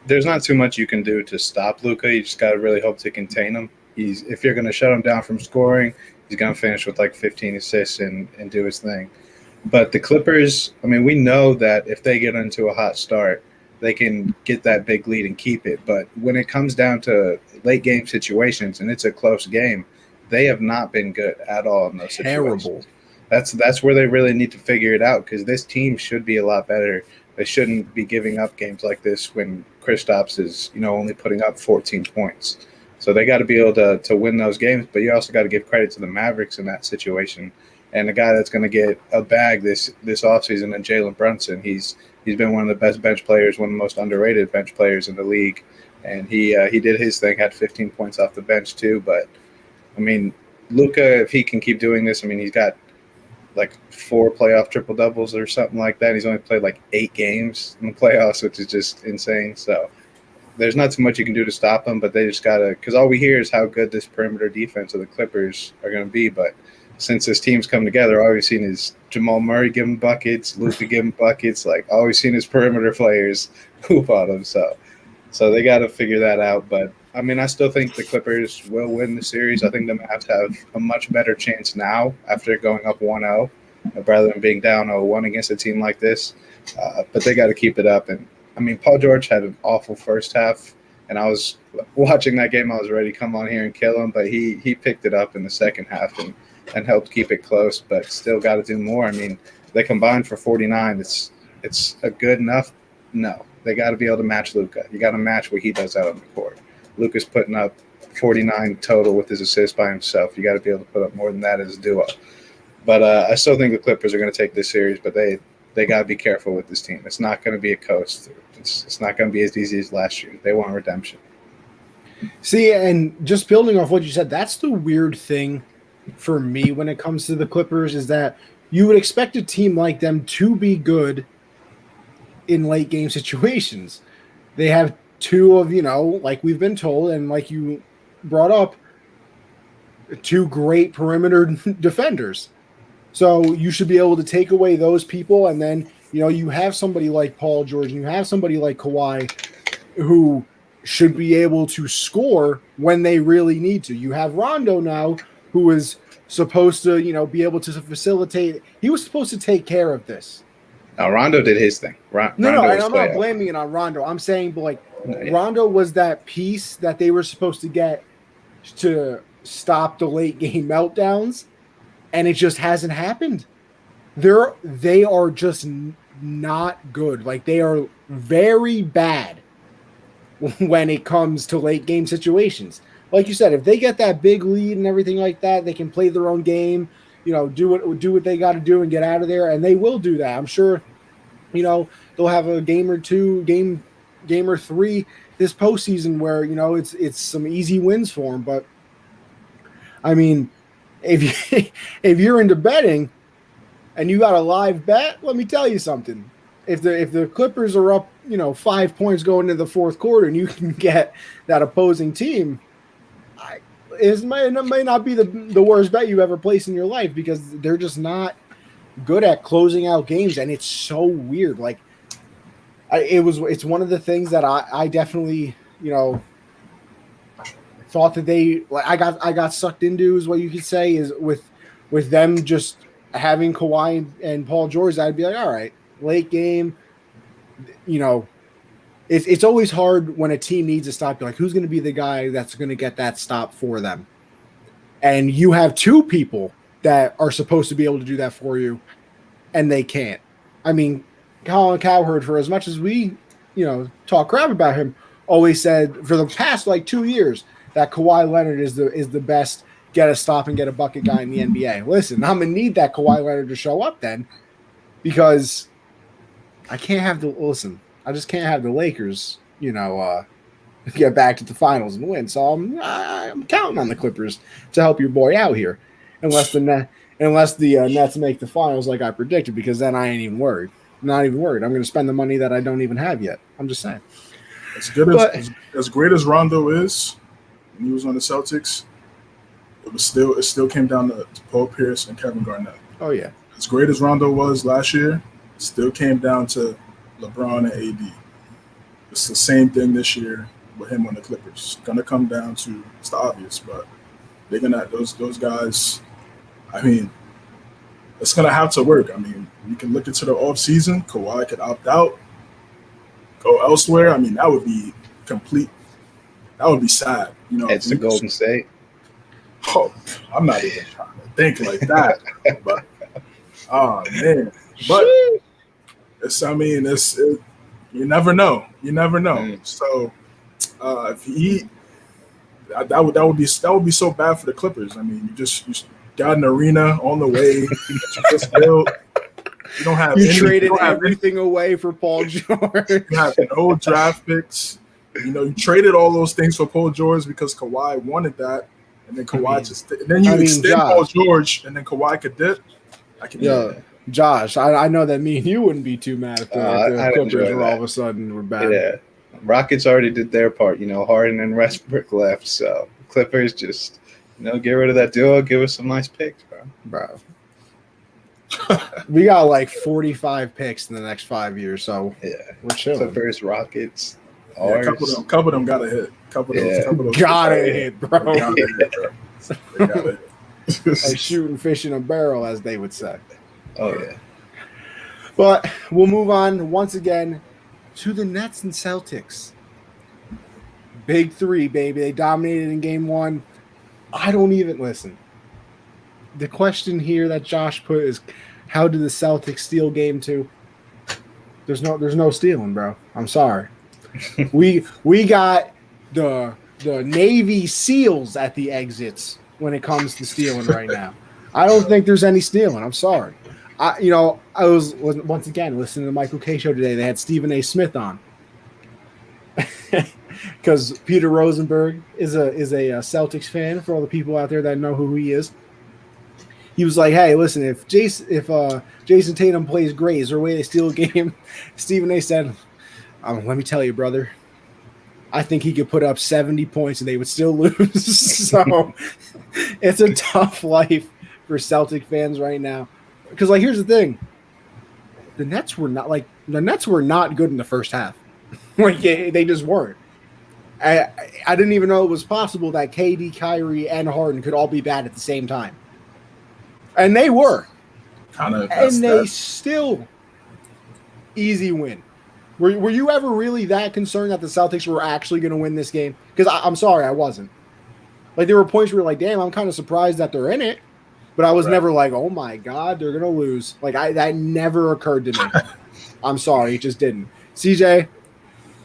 there's not too much you can do to stop Luka. You just got to really hope to contain him. If you're going to shut him down from scoring, he's going to finish with like 15 assists and do his thing. But the Clippers, we know that if they get into a hot start, they can get that big lead and keep it. But when it comes down to late game situations and it's a close game, they have not been good at all in those situations. Terrible. That's where they really need to figure it out because this team should be a lot better. They shouldn't be giving up games like this when Kristaps is, only putting up 14 points. So they got to be able to win those games, but you also got to give credit to the Mavericks in that situation. And the guy that's going to get a bag this offseason is Jalen Brunson. He's been one of the best bench players, one of the most underrated bench players in the league. And he did his thing, had 15 points off the bench too. But, Luka, if he can keep doing this, he's got like 4 playoff triple-doubles or something like that. He's only played like 8 games in the playoffs, which is just insane. So there's not too much you can do to stop him, but they just got to – because all we hear is how good this perimeter defense of the Clippers are going to be. But since this team's come together, all we've seen is Jamal Murray give him buckets, Luka give him buckets. Like, all we've seen is perimeter players hoop on them. So So they got to figure that out. But I mean, I still think the Clippers will win the series. I think the Mavs have a much better chance now after going up 1-0 rather than being down 0-1 against a team like this. But they got to keep it up. And I mean, Paul George had an awful first half, and I was watching that game. I was ready to come on here and kill him, but he picked it up in the second half and helped keep it close. But still got to do more. I mean, they combined for 49. It's a good enough. No, they got to be able to match Luka. You got to match what he does out on the court. Luka's putting up 49 total with his assists by himself. You got to be able to put up more than that as a duo. But I still think the Clippers are going to take this series, but they got to be careful with this team. It's not going to be a coast. It's not going to be as easy as last year. They want redemption. See, and just building off what you said, that's the weird thing for me when it comes to the Clippers is that you would expect a team like them to be good in late game situations. They have two of, like we've been told, and like you brought up, two great perimeter defenders. So you should be able to take away those people, and then, you have somebody like Paul George, and you have somebody like Kawhi who should be able to score when they really need to. You have Rondo now, who is supposed to, be able to facilitate. He was supposed to take care of this. Now, Rondo did his thing. No, and I'm not blaming it on Rondo. I'm saying, Rondo was that piece that they were supposed to get to stop the late game meltdowns, and it just hasn't happened. They are just not good. Like, they are very bad when it comes to late game situations. Like you said, if they get that big lead and everything like that, they can play their own game, do what they got to do and get out of there, and they will do that. I'm sure, they'll have a game or two, game or three this postseason where, it's some easy wins for them. But I mean, if you're into betting and you got a live bet, let me tell you something. If the Clippers are up, 5 points going into the fourth quarter, and you can get that opposing team, it may not be the worst bet you ever placed in your life, because they're just not good at closing out games, and it's so weird. Like, it's one of the things that I definitely thought that I got sucked into, is what you could say, is with them just having Kawhi and Paul George. I'd be like, all right, late game, it's always hard when a team needs a stop. You're like, who's going to be the guy that's going to get that stop for them? And you have two people that are supposed to be able to do that for you, and they can't. I mean, Colin Cowherd, for as much as we, talk crap about him, always said for the past 2 years that Kawhi Leonard is the best get a stop and get a bucket guy in the NBA. Listen, I'm gonna need that Kawhi Leonard to show up then, because I just can't have the Lakers, get back to the finals and win. So I'm counting on the Clippers to help your boy out here, unless the Nets make the finals like I predicted, because then I ain't even worried. I'm not even worried. I'm going to spend the money that I don't even have yet. I'm just saying. As great as Rondo is, when he was on the Celtics, it still came down to Paul Pierce and Kevin Garnett. Oh yeah. As great as Rondo was last year, it still came down to LeBron and AD. It's the same thing this year with him on the Clippers. It's gonna come down to, it's the obvious, but they're gonna, those guys. I mean, it's gonna have to work. I mean, you can look into the off season. Kawhi could opt out, go elsewhere. I mean, that would be complete. That would be sad. It's the Golden State. Oh, I'm not even trying to think like that. But oh man, but you never know. You never know. So if that would be so bad for the Clippers. I mean, you got an arena on the way. You just built. You don't have. You traded everything away for Paul George. You have no draft picks. You traded all those things for Paul George because Kawhi wanted that, and then Kawhi extend Paul George, and then Kawhi could dip. Josh, I know that me and you wouldn't be too mad if the Clippers were all of a sudden were bad. Yeah, Rockets already did their part. Harden and Westbrook left, so Clippers just get rid of that duo. Give us some nice picks, bro. We got 45 picks in the next 5 years, so yeah, we're chilling. Clippers, Rockets. Yeah, a couple of them got to hit. Couple of those gotta hit, bro. Gotta hit, bro. They gotta hit. Like shooting fish in a barrel, as they would say. Oh yeah. But we'll move on once again to the Nets and Celtics. Big three, baby. They dominated in game one. I don't even listen. The question here that Josh put is, how did the Celtics steal game two? There's no stealing, bro. I'm sorry. we got the Navy SEALs at the exits when it comes to stealing right now. I don't think there's any stealing. I'm sorry. I was once again listening to the Michael K show today. They had Stephen A. Smith on because Peter Rosenberg is a Celtics fan. For all the people out there that know who he is, he was like, "Hey, listen, if Jason Tatum plays great, is there a way they steal a game?" Stephen A. said, "Let me tell you, brother. I think he could put up 70 points and they would still lose." So it's a tough life for Celtic fans right now. Because, like, here's the thing: the Nets were not good in the first half. Like, they just weren't. I didn't even know it was possible that KD, Kyrie, and Harden could all be bad at the same time, and they were. They still easy win. Were you ever really that concerned that the Celtics were actually going to win this game? Because I'm sorry, I wasn't. Like, there were points where you're like, damn, I'm kind of surprised that they're in it. But I was never like, oh, my God, they're going to lose. Like, that never occurred to me. I'm sorry, it just didn't. CJ,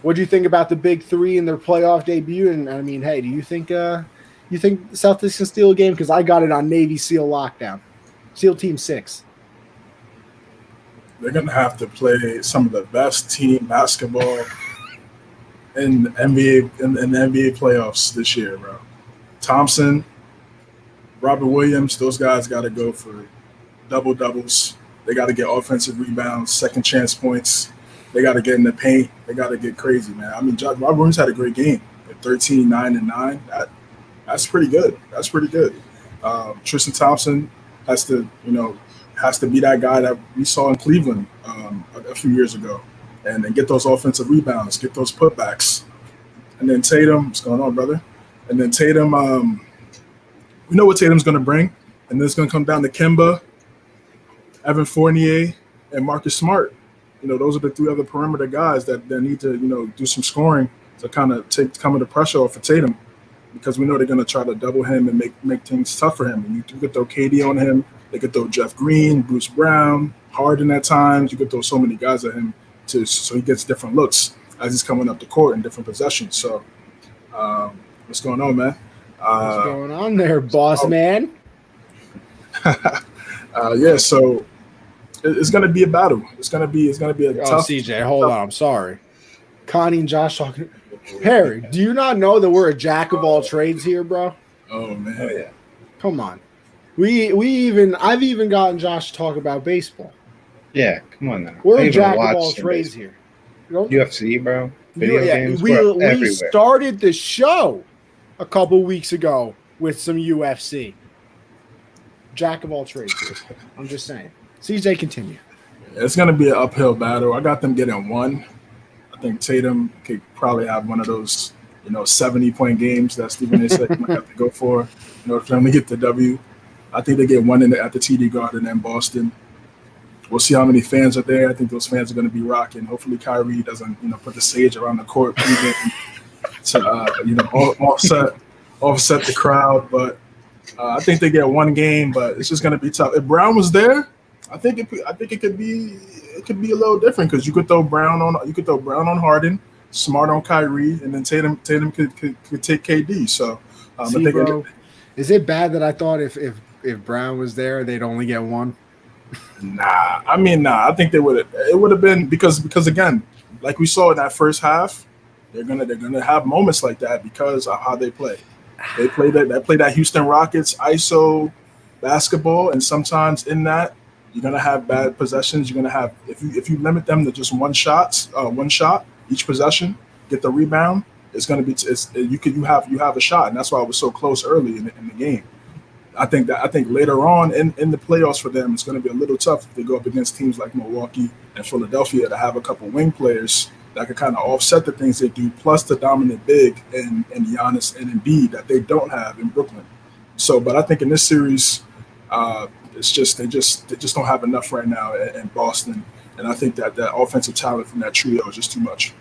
what do you think about the big three in their playoff debut? And, I mean, hey, do you think the Celtics can steal a game? Because I got it on Navy SEAL lockdown. SEAL Team 6. They're going to have to play some of the best team basketball in the NBA playoffs this year, bro. Thompson, Robert Williams, those guys got to go for double-doubles. They got to get offensive rebounds, second chance points. They got to get in the paint. They got to get crazy, man. I mean, Robert Williams had a great game at 13, 9, and 9. That's pretty good. That's pretty good. Tristan Thompson has to be that guy that we saw in Cleveland a few years ago, and then get those offensive rebounds, get those putbacks. And then Tatum, what's going on, brother? And then Tatum, we know what Tatum's going to bring, and then it's going to come down to Kemba, Evan Fournier, and Marcus Smart. Those are the three other perimeter guys that need to, do some scoring to kind of take some of the pressure off of Tatum, because we know they're going to try to double him and make things tough for him. And you could throw KD on him. They could throw Jeff Green, Bruce Brown, Harden at times. You could throw so many guys at him so he gets different looks as he's coming up the court in different possessions. So what's going on, man? What's going on there, boss man? Yeah, so it's going to be a battle. It's going to be a tough. CJ, hold on. I'm sorry. Connie and Josh talking. Harry, do you not know that we're a jack of all trades here, bro? Oh, man. Oh, yeah. Come on. I've even gotten Josh to talk about baseball. Yeah, come on now. We're a jack of all trades here. UFC, bro. Video games. We started the show a couple weeks ago with some UFC. Jack of all trades here. I'm just saying. CJ, continue. It's going to be an uphill battle. I got them getting one. I think Tatum could probably have one of those, 70-point games that Stephen A. said he might have to go for, for them to get the W. I think they get one at the TD Garden in Boston. We'll see how many fans are there. I think those fans are going to be rocking. Hopefully Kyrie doesn't, put the sage around the court to, offset the crowd. But I think they get one game, but it's just going to be tough. If Brown was there, I think it could be a little different, because you could throw Brown on Harden, Smart on Kyrie, and then Tatum could take KD. So bro, is it bad that I thought if Brown was there, they'd only get one? Nah. I think it would have been because again, like we saw in that first half, they're gonna have moments like that because of how they play. They play that Houston Rockets ISO basketball, and sometimes in that you're gonna have bad possessions. You're gonna have if you limit them to just one shot each possession, get the rebound. It's gonna be you have a shot, and that's why it was so close early in the game. I think later on in the playoffs for them, it's going to be a little tough if they go up against teams like Milwaukee and Philadelphia to have a couple wing players that could kind of offset the things they do, plus the dominant big and Giannis and Embiid that they don't have in Brooklyn. So, but I think in this series, it's just they just don't have enough right now in Boston, and I think that offensive talent from that trio is just too much.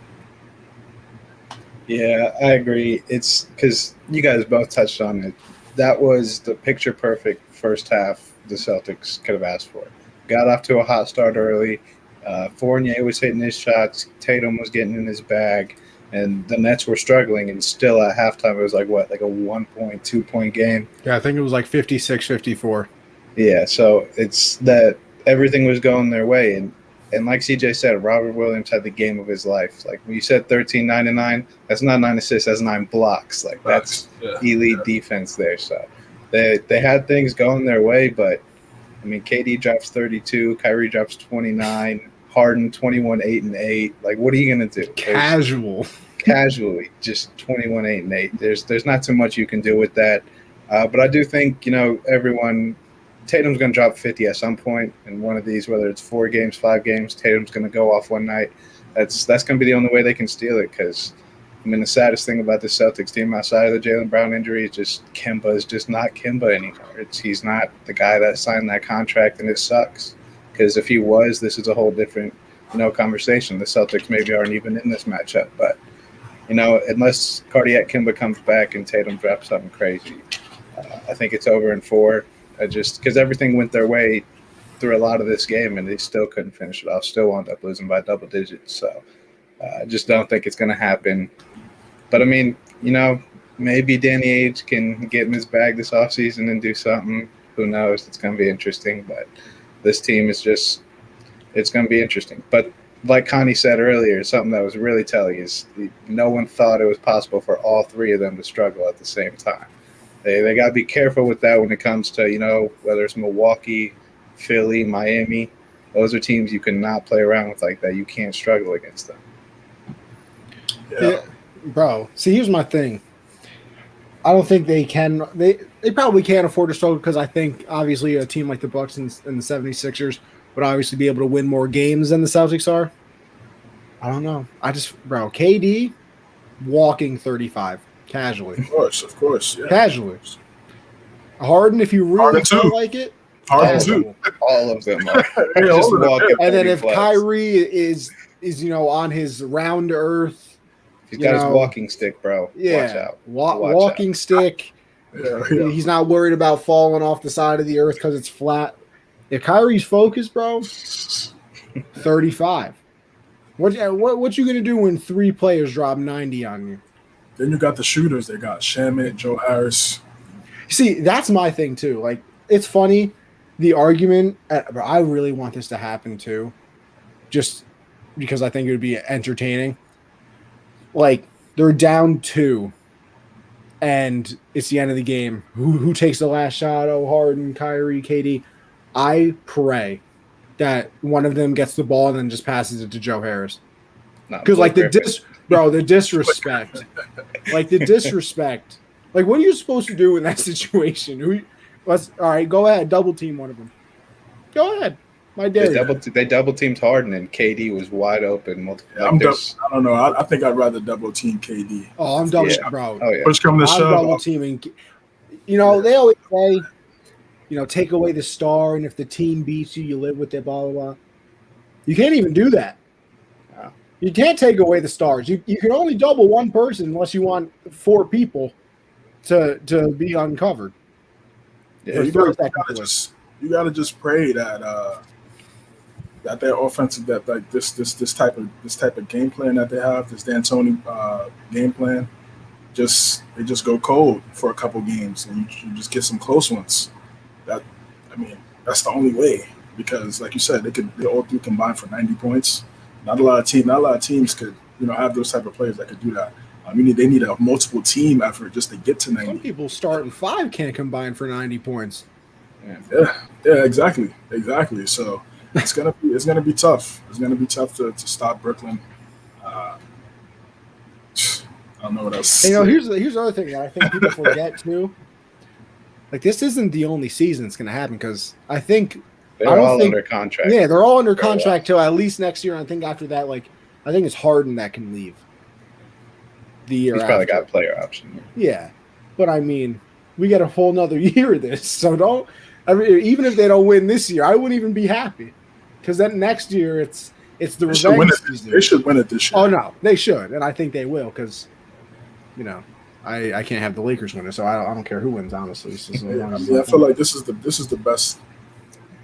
Yeah, I agree. It's because you guys both touched on it. That was the picture perfect first half the Celtics could have asked for. Got off to a hot start early. Fournier was hitting his shots. Tatum was getting in his bag. And the Nets were struggling. And still at halftime, it was like a 1 point, 2 point game? Yeah, I think it was like 56-54. Yeah, so it's that everything was going their way. And like CJ said, Robert Williams had the game of his life. Like when you said 13, 9 and 9, that's not 9 assists, that's 9 blocks. Like that's elite defense there. So they had things going their way, but I mean, KD drops 32, Kyrie drops 29, Harden 21, 8 and 8. Like, what are you gonna do? Casually, just 21, 8 and 8. There's not too much you can do with that. But I do think everyone. Tatum's going to drop 50 at some point in one of these, whether it's 4 games, 5 games. Tatum's going to go off one night. That's going to be the only way they can steal it because, I mean, the saddest thing about the Celtics team outside of the Jalen Brown injury is just Kemba is just not Kemba anymore. He's not the guy that signed that contract, and it sucks because if he was, this is a whole different, conversation. The Celtics maybe aren't even in this matchup, but, unless Cardiac Kemba comes back and Tatum drops something crazy, I think it's over in 4. Because everything went their way through a lot of this game, and they still couldn't finish it off. Still wound up losing by double digits. So I just don't think it's going to happen. But, I mean, maybe Danny Ainge can get in his bag this offseason and do something. Who knows? It's going to be interesting. But this team is just – it's going to be interesting. But like Connie said earlier, something that was really telling is no one thought it was possible for all 3 of them to struggle at the same time. They got to be careful with that when it comes to, whether it's Milwaukee, Philly, Miami. Those are teams you cannot play around with like that. You can't struggle against them. Yeah, bro. See, here's my thing. I don't think they can. They probably can't afford to struggle because I think, obviously, a team like the Bucks and the 76ers would obviously be able to win more games than the Celtics are. I don't know. KD walking 35. Casually. Of course. Yeah. Casually. Harden, if you really feel like it. Harden too. All of them are. And then if Kyrie is on his round to earth. He's got his walking stick, bro. Yeah. Watch out. Walking stick. Yeah. He's not worried about falling off the side of the earth because it's flat. If Kyrie's focused, bro, 35. What you going to do when 3 players drop 90 on you? Then you got the shooters. They got Shamet, Joe Harris. See, that's my thing too. Like, it's funny, the argument. I really want this to happen too, just because I think it would be entertaining. Like, they're down 2, and it's the end of the game. Who takes the last shot? Oh, Harden, Kyrie, KD. I pray that one of them gets the ball and then just passes it to Joe Harris. Because the disrespect. Like the disrespect. Like, what are you supposed to do in that situation? All right, go ahead, double team one of them. Go ahead. My dare. They double teamed Harden and KD was wide open. I don't know. I think I'd rather double team KD. Oh, I'm double bro. Oh yeah. Push come to shove. I'm double teaming. They always say, take away the star, and if the team beats you, you live with it. Blah blah blah. You can't even do that. You can't take away the stars. You can only double one person unless you want 4 people to be uncovered. Yeah, you gotta just pray that that their offensive this type of game plan that they have, this D'Antoni game plan, they just go cold for a couple games and you just get some close ones. That's the only way because like you said, they all 3 combine for 90 points. Not a lot of teams could, have those type of players that could do that. They need a multiple team effort just to get to 90. Some people starting 5 can't combine for 90 points. Yeah, exactly. So it's gonna be tough. It's gonna be tough to stop Brooklyn. I don't know what else. Here's the other thing that I think people forget too. Like, this isn't the only season it's gonna happen because I think. They're all under contract. Yeah, they're all under contract till at least next year. I think after that, like, I think it's Harden that can leave the year He's probably after. got a player option. Yeah, but I mean, we got a whole nother year of this, so don't. I mean, even if they don't win this year, I wouldn't even be happy because then next year it's the revenge season. They should win it this year. Oh no, they should, and I think they will because, I can't have the Lakers win it, so I don't care who wins, honestly. So I feel like this is the best,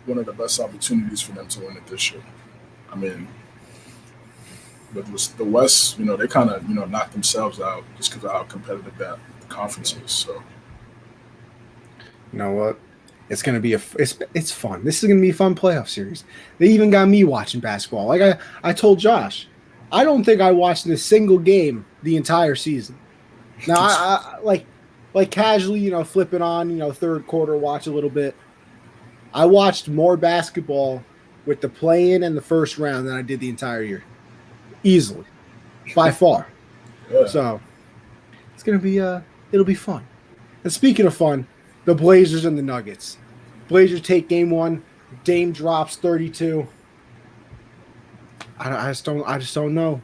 one of the best opportunities for them to win it this year. I mean, but the West, they kind of knocked themselves out just because of how competitive that conference is. So you know what? It's gonna be it's fun. This is gonna be a fun playoff series. They even got me watching basketball. Like I told Josh, I don't think I watched a single game the entire season. Now I like casually, flipping on, third quarter, watch a little bit. I watched more basketball with the play-in and the first round than I did the entire year, easily, by far. yeah. So it's gonna be it'll be fun. And speaking of fun, the Blazers and the Nuggets. Blazers take game one. Dame drops 32. I just don't know.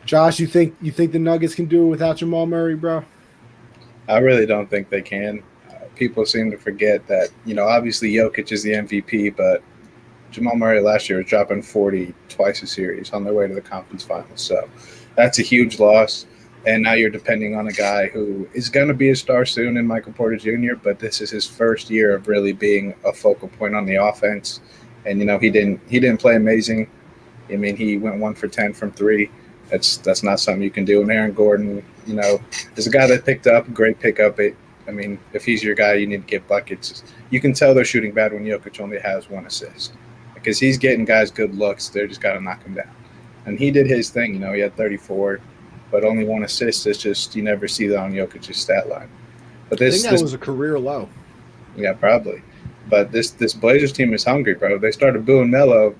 Josh, you think the Nuggets can do it without Jamal Murray, bro? I really don't think they can. People seem to forget that, obviously Jokic is the MVP, but Jamal Murray last year was dropping 40 twice a series on their way to the conference finals. So that's a huge loss. And now you're depending on a guy who is going to be a star soon in Michael Porter Jr., but this is his first year of really being a focal point on the offense. And, he didn't play amazing. I mean, he went 1 for 10 from 3. That's not something you can do. And Aaron Gordon, is a guy that picked up, great pickup. If he's your guy, you need to get buckets. You can tell they're shooting bad when Jokic only has 1 assist because he's getting guys good looks. They're just got to knock him down. And he did his thing. He had 34, but only 1 assist. It's just you never see that on Jokic's stat line. But I think that was a career low. Yeah, probably. But this Blazers team is hungry, bro. They started booing Melo.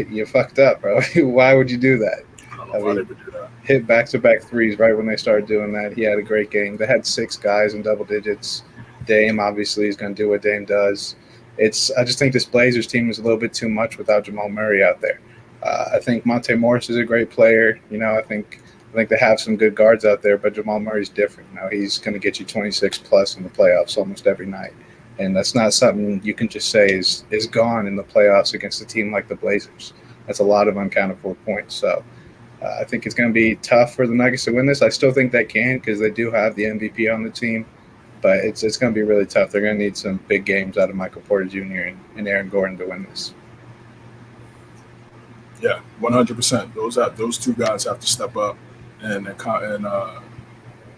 You fucked up, bro. Why would you do that? I don't know why they would do that. Hit back-to-back threes right when they started doing that. He had a great game. They had 6 guys in double digits. Dame obviously is going to do what Dame does. I just think this Blazers team is a little bit too much without Jamal Murray out there. I think Monte Morris is a great player. I think they have some good guards out there, but Jamal Murray's different. He's going to get you 26 plus in the playoffs almost every night. And that's not something you can just say is gone in the playoffs against a team like the Blazers. That's a lot of uncounted for points. So I think it's going to be tough for the Nuggets to win this. I still think they can because they do have the MVP on the team. But it's going to be really tough. They're going to need some big games out of Michael Porter Jr. and Aaron Gordon to win this. Yeah, 100%. Those 2 guys have to step up and be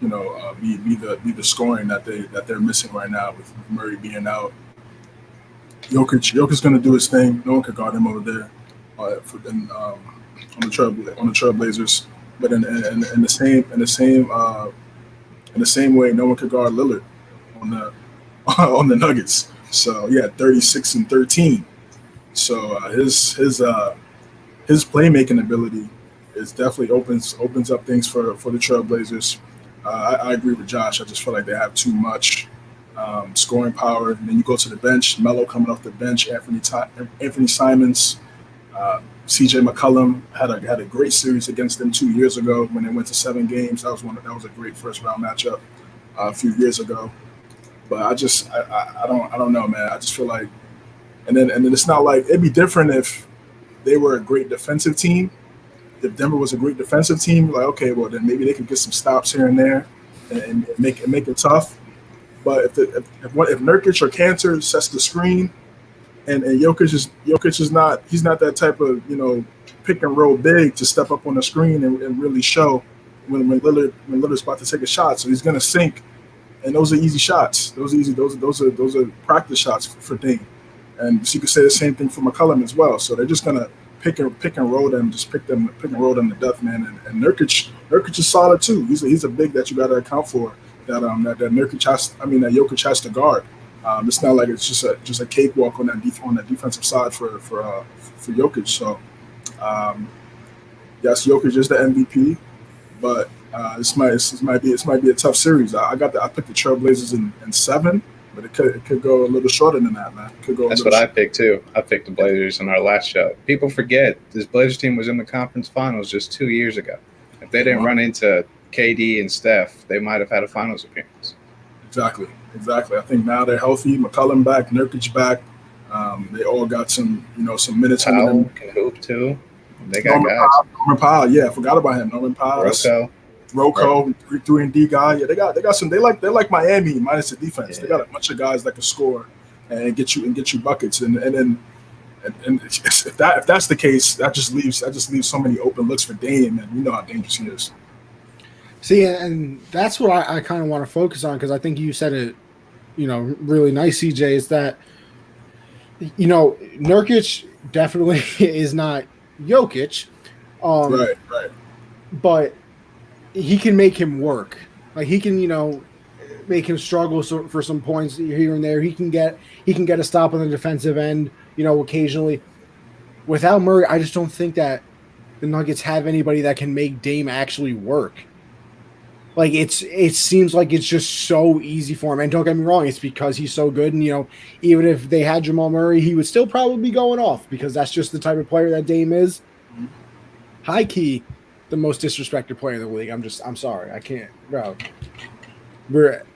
the scoring that they're missing right now with Murray being out. Jokic's going to do his thing. No one can guard him over there on the Trailblazers. But in the same way, no one could guard Lillard on the Nuggets. So he had 36 and 13. So his playmaking ability is definitely opens up things for the Trailblazers. I agree with Josh. I just feel like they have too much scoring power. And then you go to the bench, Melo coming off the bench, Anthony Simons, CJ McCollum had a great series against them 2 years ago when they went to 7 games. That was a great first round matchup a few years ago. But I don't know, man. I just feel like, and then it's not like it'd be different if they were a great defensive team. If Denver was a great defensive team, like okay, well then maybe they could get some stops here and there and make it tough. But if Nurkic or Cantor sets the screen, and Jokic is not that type of pick and roll big to step up on the screen and really show when Lillard's about to take a shot. So he's gonna sink, and those are easy shots. Those are practice shots for Dame. And so you could say the same thing for McCollum as well. So they're just gonna pick and roll them, just pick and roll them to death, man. And Nurkic is solid too. He's a big that you got to account for. That Jokic has to guard. It's not like it's just a cakewalk on that defensive side for Jokic. So yes, Jokic is the MVP, but this might be a tough series. I picked the Trailblazers in 7, but it could go a little shorter than that, man. It could go. That's what I picked too. I picked the Blazers in our last show. People forget this Blazers team was in the conference finals just 2 years ago. If they didn't run into KD and Steph, they might have had a finals appearance. Exactly. I think now they're healthy. McCollum back, Nurkic back. They all got some minutes. Powell can hoop too. They got guys. Norman Powell, yeah, I forgot about him. Norman Powell, Rocco, 3-and-D guy. Yeah, they got some. They're like Miami minus the defense. Yeah. They got a bunch of guys that can score and get you buckets. And if that's the case, that just leaves so many open looks for Dame, and you know how dangerous he is. See, and that's what I kind of want to focus on, because I think you said it, really nice, CJ, is that, Nurkic definitely is not Jokic. Right. But he can make him work. Like, he can, make him struggle for some points here and there. He can get a stop on the defensive end, occasionally. Without Murray, I just don't think that the Nuggets have anybody that can make Dame actually work. Like, it seems like it's just so easy for him. And don't get me wrong, it's because he's so good. And, even if they had Jamal Murray, he would still probably be going off, because that's just the type of player that Dame is. High key, the most disrespected player in the league. I'm sorry. I can't, bro.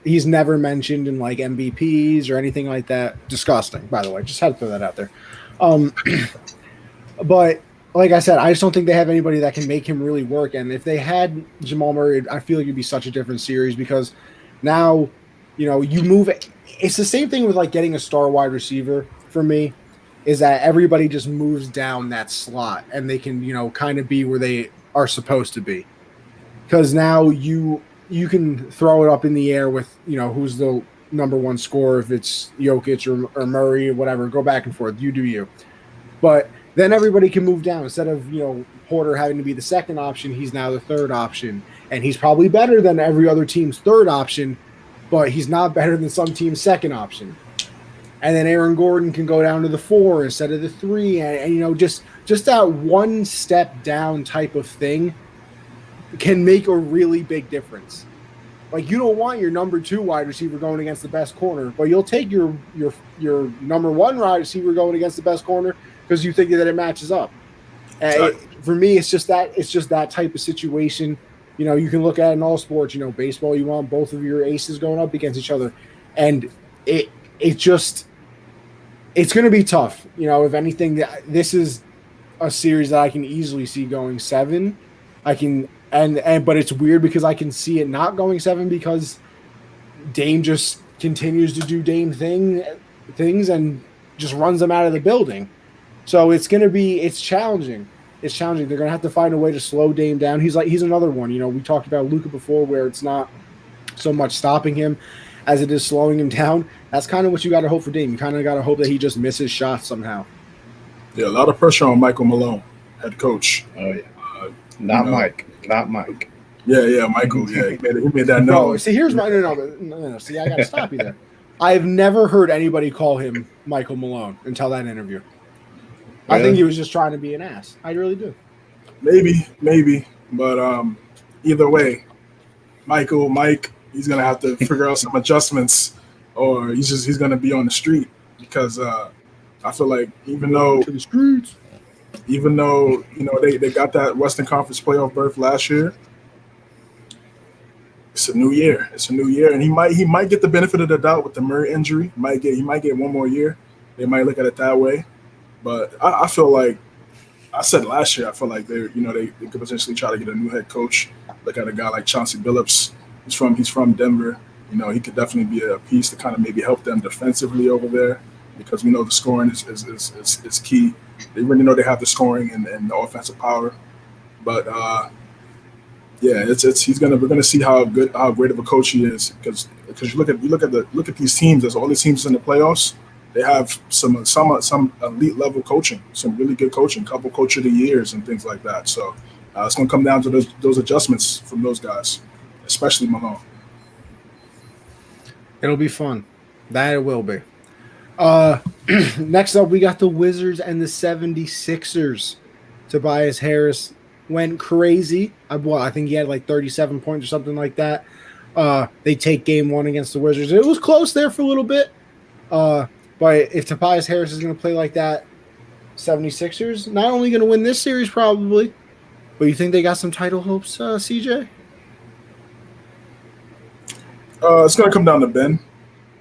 He's never mentioned in, like, MVPs or anything like that. Disgusting, by the way. Just had to throw that out there. But like I said, I just don't think they have anybody that can make him really work. And if they had Jamal Murray, I feel like it'd be such a different series, because now, you move it. It's the same thing with, like, getting a star wide receiver for me, is that everybody just moves down that slot and they can, kind of be where they are supposed to be. Because now you can throw it up in the air with, who's the number one scorer, if it's Jokic or Murray or whatever, go back and forth. You do you. But then everybody can move down. Instead of, Porter having to be the second option, he's now the third option. And he's probably better than every other team's third option, but he's not better than some team's second option. And then Aaron Gordon can go down to the 4 instead of the 3. And just that one step down type of thing can make a really big difference. Like, you don't want your number 2 wide receiver going against the best corner, but you'll take your number 1 wide receiver going against the best corner because you think that it matches up. For me, it's just that type of situation. You can look at it in all sports. Baseball, you want both of your aces going up against each other, and it's going to be tough. If anything, this is a series that I can easily see going 7. But it's weird because I can see it not going 7, because Dame just continues to do Dame things and just runs them out of the building. So it's challenging. It's challenging. They're going to have to find a way to slow Dame down. He's another one. We talked about Luka before, where it's not so much stopping him as it is slowing him down. That's kind of what you got to hope for Dame. You kind of got to hope that he just misses shots somehow. Yeah, a lot of pressure on Michael Malone, head coach. Oh, yeah. Not Mike. Yeah, Michael. Yeah, he made that no. no. See, here's my no. See, I got to stop you there. I have never heard anybody call him Michael Malone until that interview. Really? I think he was just trying to be an ass. I really do. Maybe, but either way, Mike, he's gonna have to figure out some adjustments, or he's gonna be on the street, because I feel like even though they got that Western Conference playoff berth last year, it's a new year. And he might get the benefit of the doubt with the Murray injury. He might get one more year. They might look at it that way. But I feel like I said last year, I feel like they could potentially try to get a new head coach. Look at a guy like Chauncey Billups. He's from Denver. He could definitely be a piece to kind of maybe help them defensively over there, because we know the scoring is key. They really know they have the scoring and the offensive power. But we're gonna see how great of a coach he is, because you look at these teams. There's all these teams in the playoffs. They have some elite level coaching, some really good coaching, couple coach of the years and things like that. So it's going to come down to those adjustments from those guys, especially Malone. It'll be fun. That it will be. Next up, we got the Wizards and the 76ers. Tobias Harris went crazy. I think he had like 37 points or something like that. they take game one against the Wizards. It was close there for a little bit. But if Tobias Harris is going to play like that, 76ers not only going to win this series probably, but you think they got some title hopes, CJ? It's going to come down to Ben.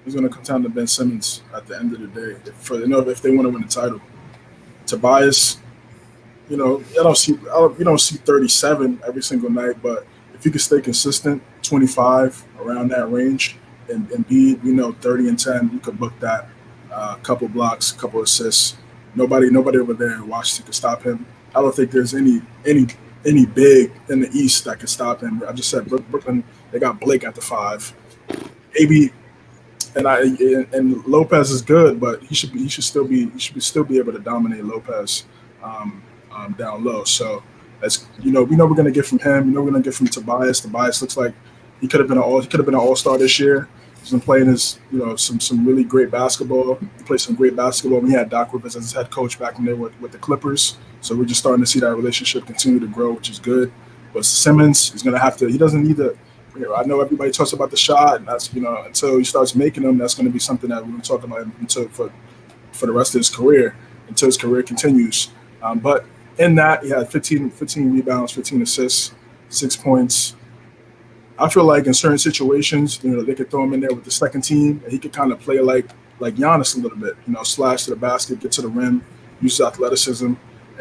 It's going to come down to Ben Simmons at the end of the day if they want to win the title. Tobias, you don't see 37 every single night, but if you can stay consistent, 25 around that range, and Embiid, 30 and 10, you could book that. Couple blocks, couple assists. Nobody over there in Washington can stop him. I don't think there's any big in the East that can stop him. I just said Brooklyn. They got Blake at the 5. Maybe, and Lopez is good, but he should still be able to dominate Lopez down low. So that's we know we're gonna get from him. We're gonna get from Tobias. Tobias looks like he could have been an all-star this year. He's been playing some really great basketball. He played some great basketball. We had Doc Rivers as his head coach back when they were with the Clippers. So we're just starting to see that relationship continue to grow, which is good. But Simmons is gonna have to. He doesn't need to. I know everybody talks about the shot, and that's until he starts making them, that's going to be something that we're going to talk about for the rest of his career until his career continues. But in that, he had 15 rebounds, 15 assists, 6 points. I feel like in certain situations, they could throw him in there with the second team, and he could kind of play like Giannis a little bit. Slash to the basket, get to the rim, use his athleticism.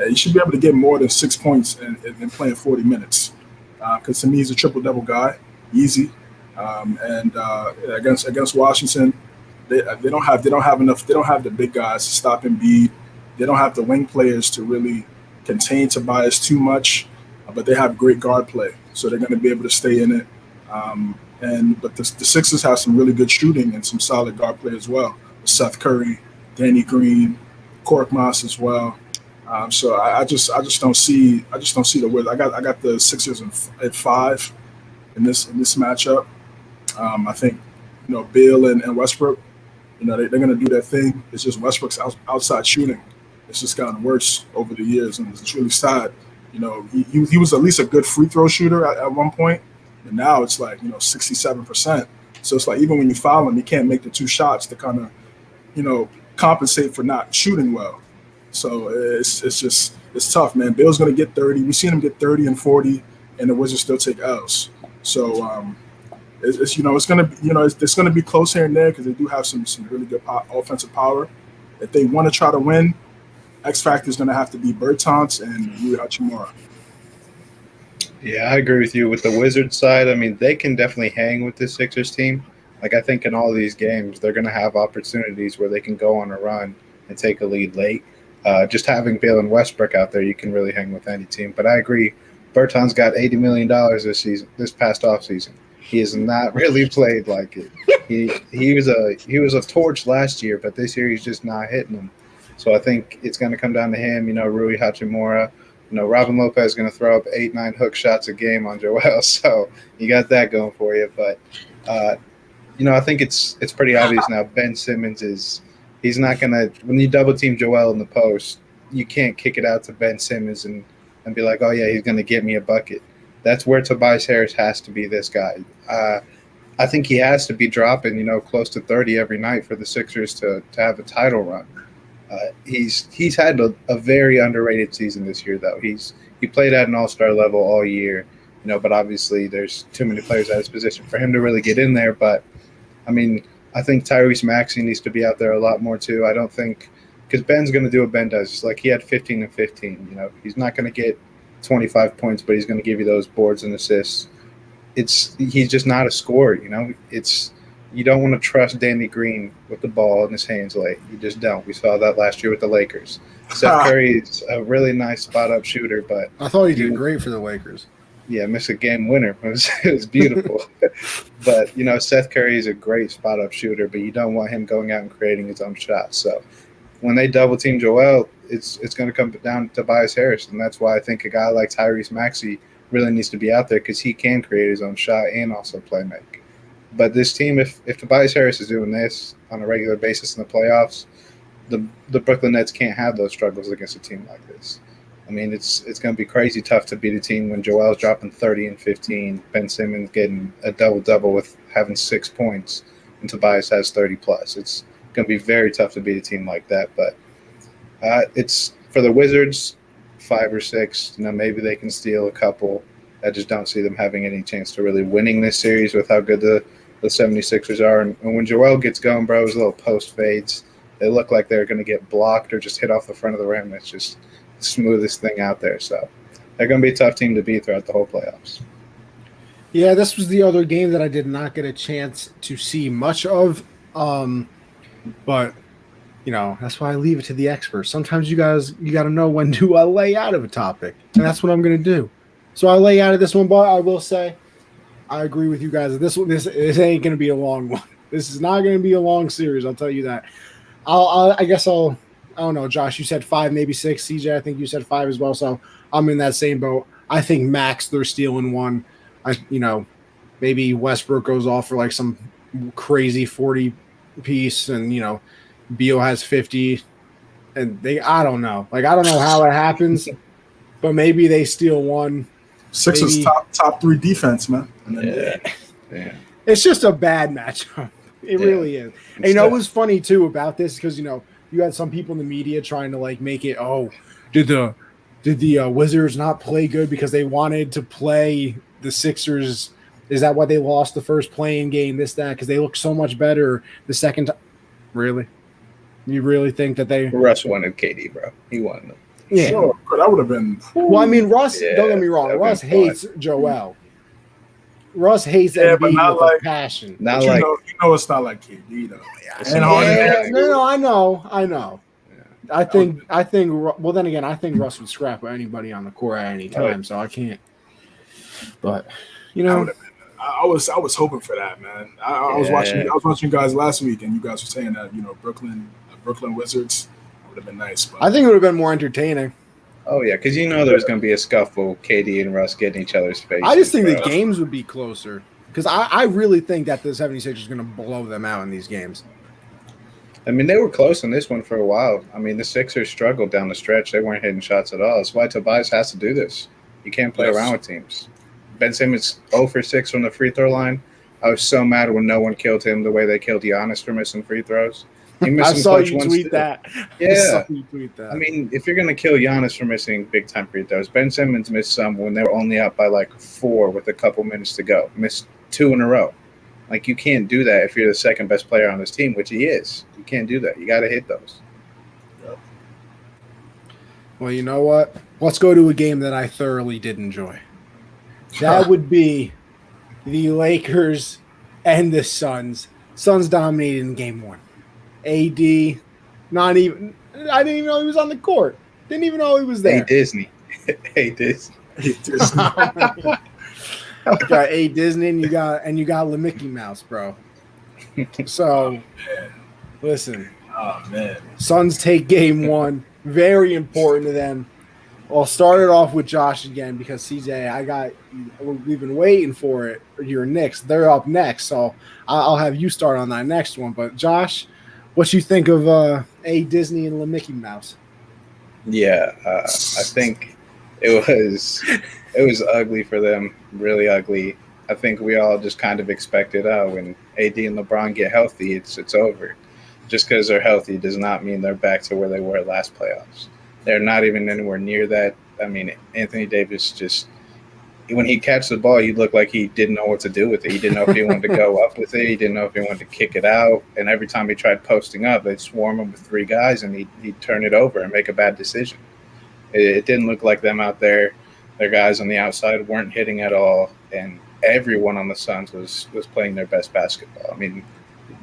He should be able to get more than 6 points in playing 40 minutes. Because to me, he's a triple-double guy. Easy, and against Washington, they don't have enough. They don't have the big guys to stop Embiid. They don't have the wing players to really contain Tobias too much, but they have great guard play, so they're going to be able to stay in it. But the Sixers have some really good shooting and some solid guard play as well. Seth Curry, Danny Green, Korkmaz as well. So I just don't see the Wizards. I got the Sixers at 5. In this matchup, I think Beal and Westbrook, they're going to do their thing. It's just Westbrook's outside shooting. It's just gotten worse over the years, and it's really sad. He was at least a good free throw shooter at one point, and now it's like 67%. So it's like even when you foul him, he can't make the 2 shots to kind of compensate for not shooting well. So it's tough, man. Beal's going to get 30. We've seen him get 30 and 40, and the Wizards still take L's. So it's gonna be close here and there because they do have some really good offensive power. If they want to try to win, X factor is gonna have to be Bertans and Rui Hachimura. Yeah, I agree with you. With the Wizards side, I mean, they can definitely hang with this Sixers team. Like I think in all these games, they're gonna have opportunities where they can go on a run and take a lead late. Just having Beal and Westbrook out there, you can really hang with any team. But I agree. Bertans got $80 million this past offseason. He has not really played like it. He was a torch last year, but this year he's just not hitting them. So I think it's going to come down to him. Rui Hachimura. Robin Lopez is going to throw up 8-9 hook shots a game on Joel. So you got that going for you. But I think it's pretty obvious now. Ben Simmons he's not going to, when you double team Joel in the post, you can't kick it out to Ben Simmons and be like, oh, yeah, he's going to get me a bucket. That's where Tobias Harris has to be this guy. I think he has to be dropping, close to 30 every night for the Sixers to have a title run. He's had a very underrated season this year, though. He played at an all-star level all year, but obviously there's too many players at his position for him to really get in there. But, I mean, I think Tyrese Maxey needs to be out there a lot more, too. I don't think – because Ben's going to do what Ben does. Like he had 15 and 15. He's not going to get 25 points, but he's going to give you those boards and assists. He's just not a scorer. You don't want to trust Danny Green with the ball in his hands late. You just don't. We saw that last year with the Lakers. Seth Curry is a really nice spot-up shooter, but I thought he did great for the Lakers. Yeah, missed a game winner. It was beautiful. But Seth Curry is a great spot-up shooter, but you don't want him going out and creating his own shots. So when they double team Joel, it's going to come down to Tobias Harris, and that's why I think a guy like Tyrese Maxey really needs to be out there because he can create his own shot and also play make. But this team, if Tobias Harris is doing this on a regular basis in the playoffs, the Brooklyn Nets can't have those struggles against a team like this. I mean, it's going to be crazy tough to beat a team when Joel's dropping 30 and 15, Ben Simmons getting a double-double with having 6 points, and Tobias has 30 plus. It's going to be very tough to beat a team like that. But it's for the Wizards, 5 or 6. Maybe they can steal a couple. I just don't see them having any chance to really winning this series with how good the 76ers are. And when Joel gets going, bro, his little post fades, they look like they're going to get blocked or just hit off the front of the rim. It's just the smoothest thing out there. So they're going to be a tough team to beat throughout the whole playoffs. Yeah, this was the other game that I did not get a chance to see much of. But, that's why I leave it to the experts. Sometimes you got to know when to lay out of a topic. And that's what I'm going to do. So I lay out of this one, but I will say I agree with you guys. This ain't going to be a long one. This is not going to be a long series. I'll tell you that. I don't know, Josh, you said 5, maybe 6. CJ, I think you said 5 as well. So I'm in that same boat. I think max they're stealing one. Maybe Westbrook goes off for like some crazy 40 piece, and Beal has 50, and I don't know. I don't know how it happens, but maybe they steal one. Sixers top 3 defense, man. Yeah. It's just a bad matchup. It really is. And what's funny too about this, because you had some people in the media trying to make it, did the Wizards not play good because they wanted to play the Sixers? Is that why they lost the first playing game? This, that, because they look so much better the second time. Really? You really think that they? Russ wanted KD, bro. He wanted them. Yeah, sure, but that would have been. Well, I mean, Russ. Don't get me wrong. Russ hates Joel. Russ hates Embiid with passion. Not like it's not like KD though. No, I know. Yeah. I think. Well, then again, I think Russ would scrap with anybody on the court at any time, so I can't. But I was hoping for that, man. I was watching you guys last week, and you guys were saying that Brooklyn Wizards would have been nice. But I think it would have been more entertaining. Oh yeah, because there's going to be a scuffle, KD and Russ getting each other's face. I just think the games would be closer, because I really think that the 76ers are going to blow them out in these games. I mean, they were close in this one for a while. I mean, the Sixers struggled down the stretch. They weren't hitting shots at all. That's why Tobias has to do this. You can't play around with teams. Ben Simmons 0 for 6 from the free throw line. I was so mad when no one killed him the way they killed Giannis for missing free throws. I saw you tweet that. Yeah. I mean, if you're going to kill Giannis for missing big-time free throws, Ben Simmons missed some when they were only up by 4 with a couple minutes to go. Missed 2 in a row. You can't do that if you're the second best player on this team, which he is. You can't do that. You got to hit those. Yep. Well, you know what? Let's go to a game that I thoroughly did enjoy. That would be the Lakers and the Suns. Suns dominated in game 1. AD, I didn't even know he was on the court. Didn't even know he was there. Hey, Disney. You got A Disney, and you got the Mickey Mouse, bro. So, listen. Oh man. Suns take game 1. Very important to them. I'll start it off with Josh again, because CJ, we've been waiting for it. Your Knicks, they're up next, so I'll have you start on that next one. But Josh, what you think of A Disney and the Mickey Mouse? Yeah, I think it was ugly for them, really ugly. I think we all just kind of expected, when AD and LeBron get healthy, it's over. Just because they're healthy does not mean they're back to where they were last playoffs. They're not even anywhere near that. I mean, Anthony Davis just – when he'd catch the ball, he'd look like he didn't know what to do with it. He didn't know if he wanted to go up with it. He didn't know if he wanted to kick it out. And every time he tried posting up, they'd swarm him with 3 guys, and he'd turn it over and make a bad decision. It didn't look like them out there. Their guys on the outside weren't hitting at all, and everyone on the Suns was playing their best basketball. I mean,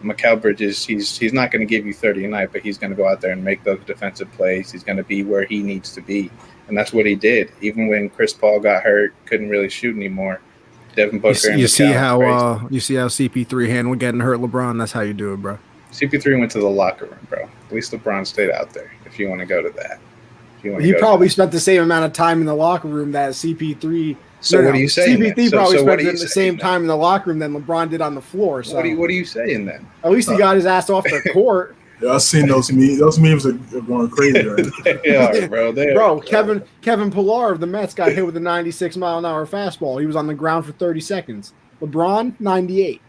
Mikal Bridges, he's not going to give you 30 a night, but he's going to go out there and make those defensive plays. He's going to be where he needs to be, and that's what he did. Even when Chris Paul got hurt, couldn't really shoot anymore. Devin Booker. You see how CP3 handled getting hurt, LeBron. That's how you do it, bro. CP3 went to the locker room, bro. At least LeBron stayed out there. If you want to go to that, he probably spent the same amount of time in the locker room that CP3. So what are you saying? CP3 probably spent the same time in the locker room than LeBron did on the floor. So what are you saying then? At least he got his ass off the court. Yeah, I've seen those memes. Those memes are going crazy right now. They are, bro. Bro, Kevin Pillar of the Mets got hit with a 96-mile-an-hour fastball. He was on the ground for 30 seconds. LeBron, 98.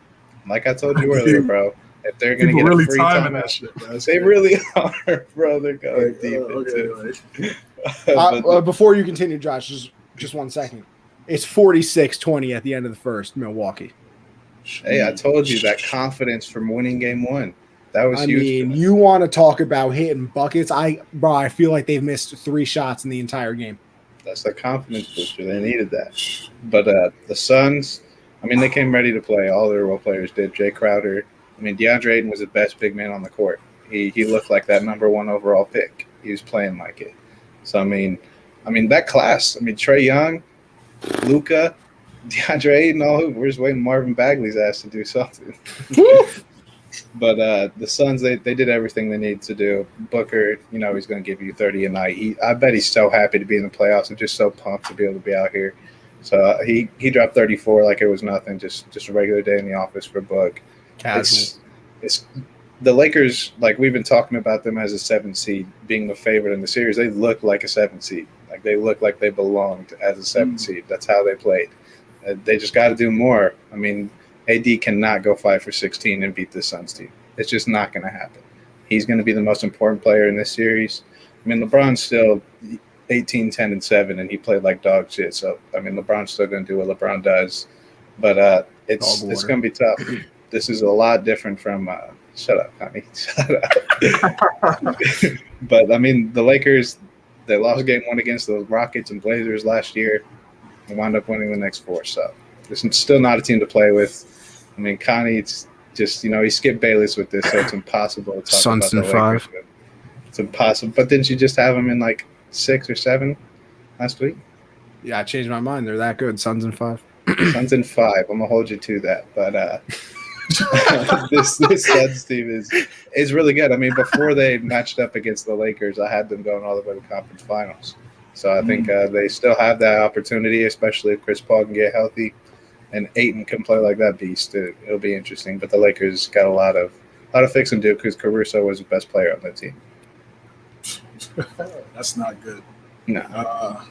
Like I told you earlier, bro. If they're gonna People get really a free timing timeout, that shit, bro. That's they crazy. really are, bro. They're going Like, deep okay, into. like, But Before you continue, Josh, just 1 second. It's 46-20 at the end of the first, Milwaukee. hey, I told you that confidence from winning game one. That was I huge. mean, you want to talk about hitting buckets. I feel like they've missed 3 shots in the entire game. That's the confidence booster. They needed that. But the Suns, I mean, they came ready to play. All their role players did. Jay Crowder. I mean, DeAndre Ayton was the best big man on the court. He looked like that number 1 overall pick. He was playing like it. So I mean that class. I mean, Trae Young, Luka, DeAndre Ayton, all we're just waiting Marvin Bagley's ass to do something. But the Suns, they did everything they needed to do. Booker, he's going to give you 30 a night. I bet he's so happy to be in the playoffs and just so pumped to be able to be out here. So he dropped 34 like it was nothing, just a regular day in the office for Book. Casual. It's the Lakers, like we've been talking about them as a 7 seed, being the favorite in the series. They look like a 7 seed. Like they look like they belonged as a 7 seed. That's how they played. They just got to do more. I mean, AD cannot go 5 for 16 and beat the Suns team. It's just not going to happen. He's going to be the most important player in this series. I mean, LeBron's still 18, 10, and 7, and he played like dog shit. So, I mean, LeBron's still going to do what LeBron does. But it's going to be tough. This is a lot different from shut up, honey. Shut up. But, I mean, the Lakers, they lost game 1 against the Rockets and Blazers last year and wound up winning the next 4. So, this is still not a team to play with. I mean, Connie, it's just, he skipped Bayless with this, so it's impossible to talk Suns about in the Lakers. 5. It's impossible. But didn't you just have them in like 6 or 7 last week? Yeah, I changed my mind. They're that good. Suns in 5. Suns in 5. I'm going to hold you to that. But this Suns team is really good. I mean, before they matched up against the Lakers, I had them going all the way to conference finals. So I think they still have that opportunity, especially if Chris Paul can get healthy. And Ayton can play like that beast. It'll be interesting. But the Lakers got a lot of fixing to do because Caruso was the best player on that team. that's not good. No.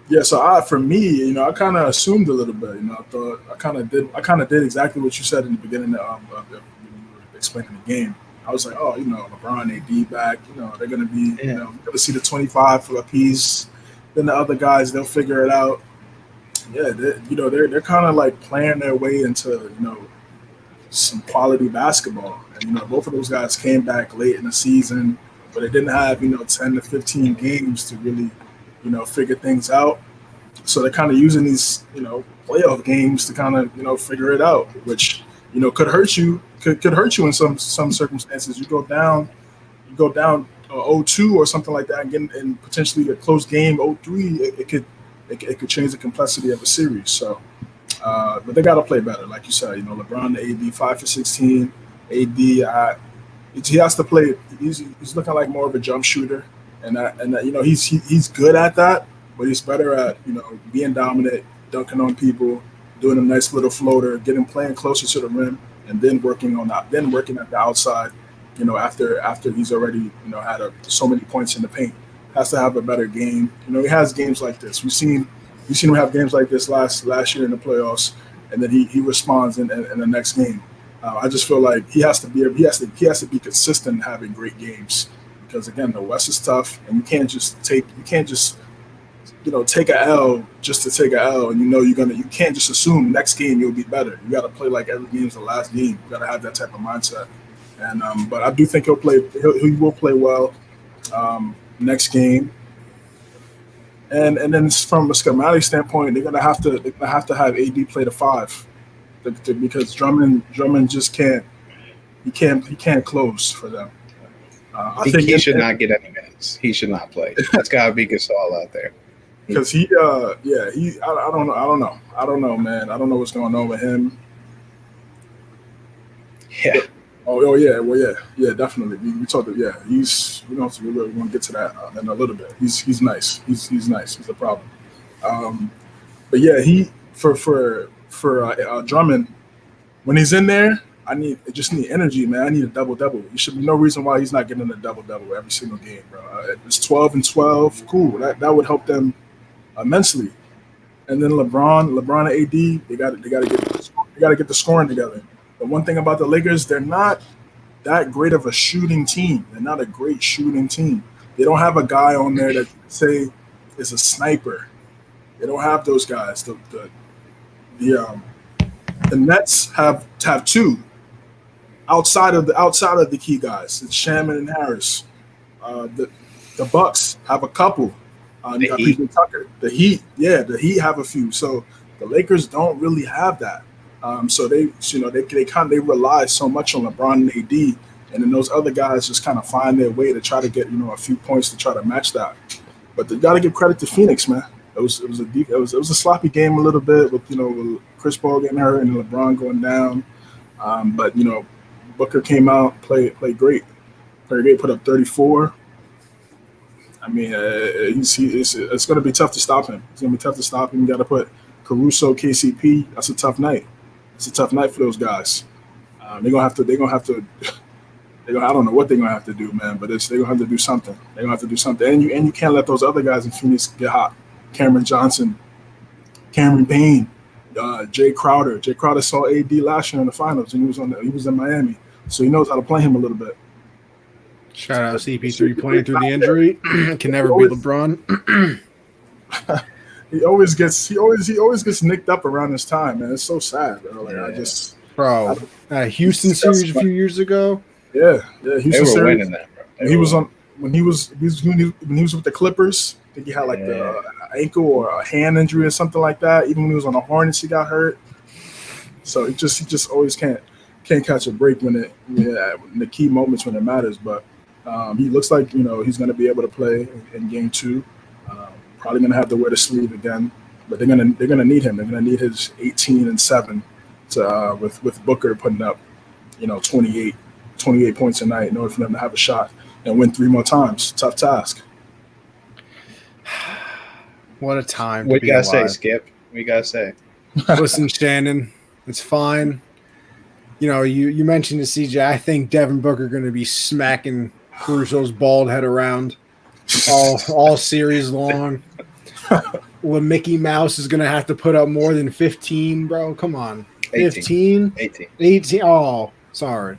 Yeah, so for me, I kind of assumed a little bit. I thought I kind of did exactly what you said in the beginning of when you were explaining the game. I was like, oh, LeBron, AD back. They're gonna be, going to see the 25 for a piece. Then the other guys, they'll figure it out. Yeah, they're kind of like playing their way into some quality basketball. And both of those guys came back late in the season, but they didn't have 10 to 15 games to really figure things out. So they're kind of using these playoff games to kind of figure it out, which could hurt you. Could hurt you in some circumstances. You go down 0-2 or something like that, and potentially a close game 0-3. It could change the complexity of a series. So, but they got to play better, like you said. LeBron, the AD 5 for 16. AD, he has to play. He's looking like more of a jump shooter, and he's good at that. But he's better at being dominant, dunking on people, doing a nice little floater, playing closer to the rim, and then working at the outside. After he's already had so many points in the paint. Has to have a better game. He has games like this. We've seen him have games like this last year in the playoffs, and then he responds in the next game. I just feel like he has to be consistent in having great games, because again, the West is tough, and you can't just take a L just to take a L, and you can't just assume next game you'll be better. You got to play like every game is the last game. You got to have that type of mindset. And but I do think he will play well. Next game, and then from a schematic standpoint, they're gonna have to have AD play the 5, because Drummond just can't close for them. I think he should not get any minutes. He should not play. That's gotta be Gasol out there. Because I don't know, man. I don't know what's going on with him. Yeah. Oh yeah, well yeah, definitely. We talked. Yeah, we're going to get to that in a little bit. He's nice. He's nice. He's a problem. But yeah, he for Drummond, when he's in there, I just need energy, man. I need a double-double. There should be no reason why he's not getting a double-double every single game, bro. It's 12 and 12. Cool. That would help them immensely. And then LeBron and AD, they got to get the scoring together. But one thing about the Lakers, they're not that great of a shooting team. They're not a great shooting team. They don't have a guy on there that you can say is a sniper. They don't have those guys. The Nets have two outside of the key guys. It's Shaman and Harris. The Bucks have a couple. You got PJ Tucker. The Heat have a few. So the Lakers don't really have that. So they rely so much on LeBron and AD, and then those other guys just kind of find their way to try to get a few points to try to match that. But they got to give credit to Phoenix, man. It was a sloppy game a little bit with with Chris Paul getting hurt and LeBron going down. But Booker came out, played great, put up 34. I mean, it's going to be tough to stop him. It's going to be tough to stop him. You got to put Caruso, KCP. That's a tough night. It's a tough night for those guys. They're gonna have to. I don't know what they're gonna have to do, man. But they're gonna have to do something. They're gonna have to do something. And you can't let those other guys in Phoenix get hot. Cameron Johnson, Cameron Payne, Jay Crowder. Jay Crowder saw AD last year in the finals, and he was in Miami, so he knows how to play him a little bit. Shout out CP3 playing through the injury. Can never be LeBron. He always gets nicked up around this time, man. It's so sad, bro. Like Houston series a few years ago. Yeah, Houston they were series. winning that, bro. When he was with the Clippers. I think he had the ankle or a hand injury or something like that. Even when he was on the Hornets, he got hurt. So he just always can't catch a break in the key moments when it matters. But he looks like he's going to be able to play in game 2. Probably going to have to wear the sleeve again, but they're going to need him. They're going to need his 18 and 7 to with Booker putting up 28 points a night in order for them to have a shot and win 3 more times. Tough task. What a time! What you gotta say, Skip? What you gotta say? Listen, Shannon, it's fine. You mentioned to CJ. I think Devin Booker going to be smacking Caruso's bald head around all series long. Mickey Mouse is going to have to put up more than 15, bro. Come on. 15? 18. Oh, sorry.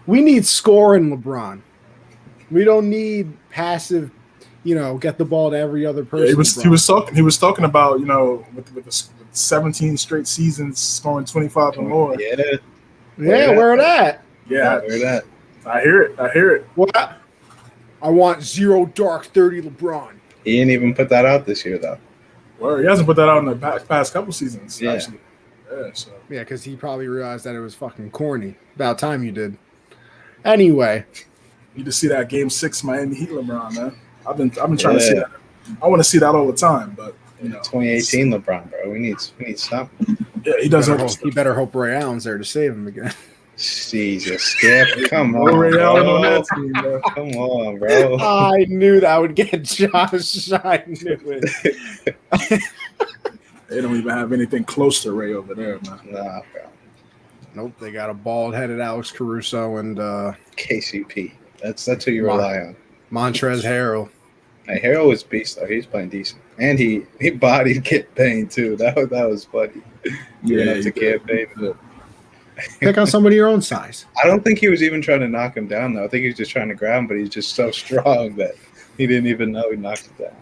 We need scoring, LeBron. We don't need passive, get the ball to every other person. Yeah, he was talking about, with the 17 straight seasons scoring 25 or more. Yeah, where that? Yeah, where that? I hear it. What? I want 0 dark 30 LeBron. He didn't even put that out this year, though. Well, he hasn't put that out in the past couple seasons, yeah. Actually. Yeah, because he probably realized that it was fucking corny. About time you did. Anyway. Need to see that Game 6 Miami Heat LeBron, man. I've been trying to see that. I want to see that all the time, but 2018 LeBron, bro. We need something. Yeah, he doesn't. He better hope Ray Allen's there to save him again. Jesus, Skip. Come on, Ray Allen bro. on that team, bro. Come on, bro. I knew that would get Josh. I knew it. They don't even have anything close to Ray over there, man. Nah, bro. Nope, they got a bald-headed Alex Caruso and KCP. That's who you rely on. Montrezl Harrell. Hey, Harrell was beast though. He's playing decent, and he bodied Kid Payne too. That was funny. Yeah, to Kid Payne. Pick on somebody your own size. I don't think he was even trying to knock him down though. I think he was just trying to grab him, but he's just so strong that he didn't even know he knocked it down.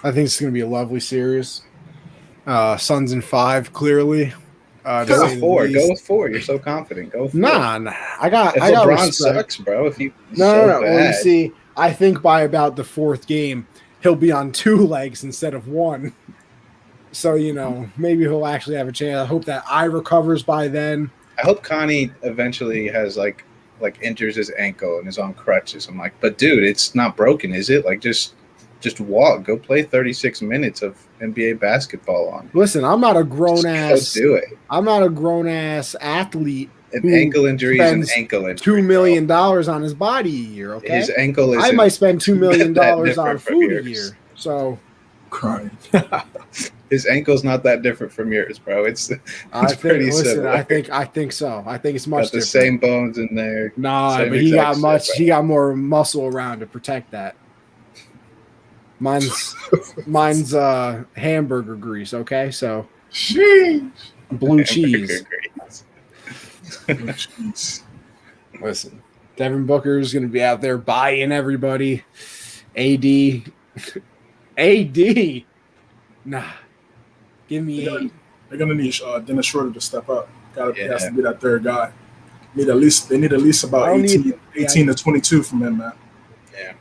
I think it's going to be a lovely series. Suns in 5, clearly. Go with 4. Go with 4. You're so confident. Go with 4. Nah. I got LeBron respect. sucks, bro. If you No. Well, you see, I think by about the 4th game, he'll be on 2 legs instead of 1. So, maybe he'll actually have a chance. I hope that eye recovers by then. I hope Connie eventually has like injures his ankle and is on crutches. I'm like, but dude, it's not broken, is it? Like just walk. Go play 36 minutes of NBA basketball on it. Listen, I'm not a grown ass. Go do it. I'm not a grown ass athlete. An ankle injury is an ankle injury. $2 million on his body a year. Okay, his ankle is. I might spend $2 million on food a year. So, crying. his ankle's not that different from yours, bro. It's pretty similar. I think so. I think it's much got the different. same bones in there. Nah, but he got more muscle around to protect that. Mine's hamburger grease, okay? So blue cheese. Blue cheese. Listen, Devin Booker's going to be out there buying everybody. AD. Nah. Give me they're going to need Dennis Schroeder to step up. He has to be that third guy. They need at least about 18 to 22 from him, man. Yeah.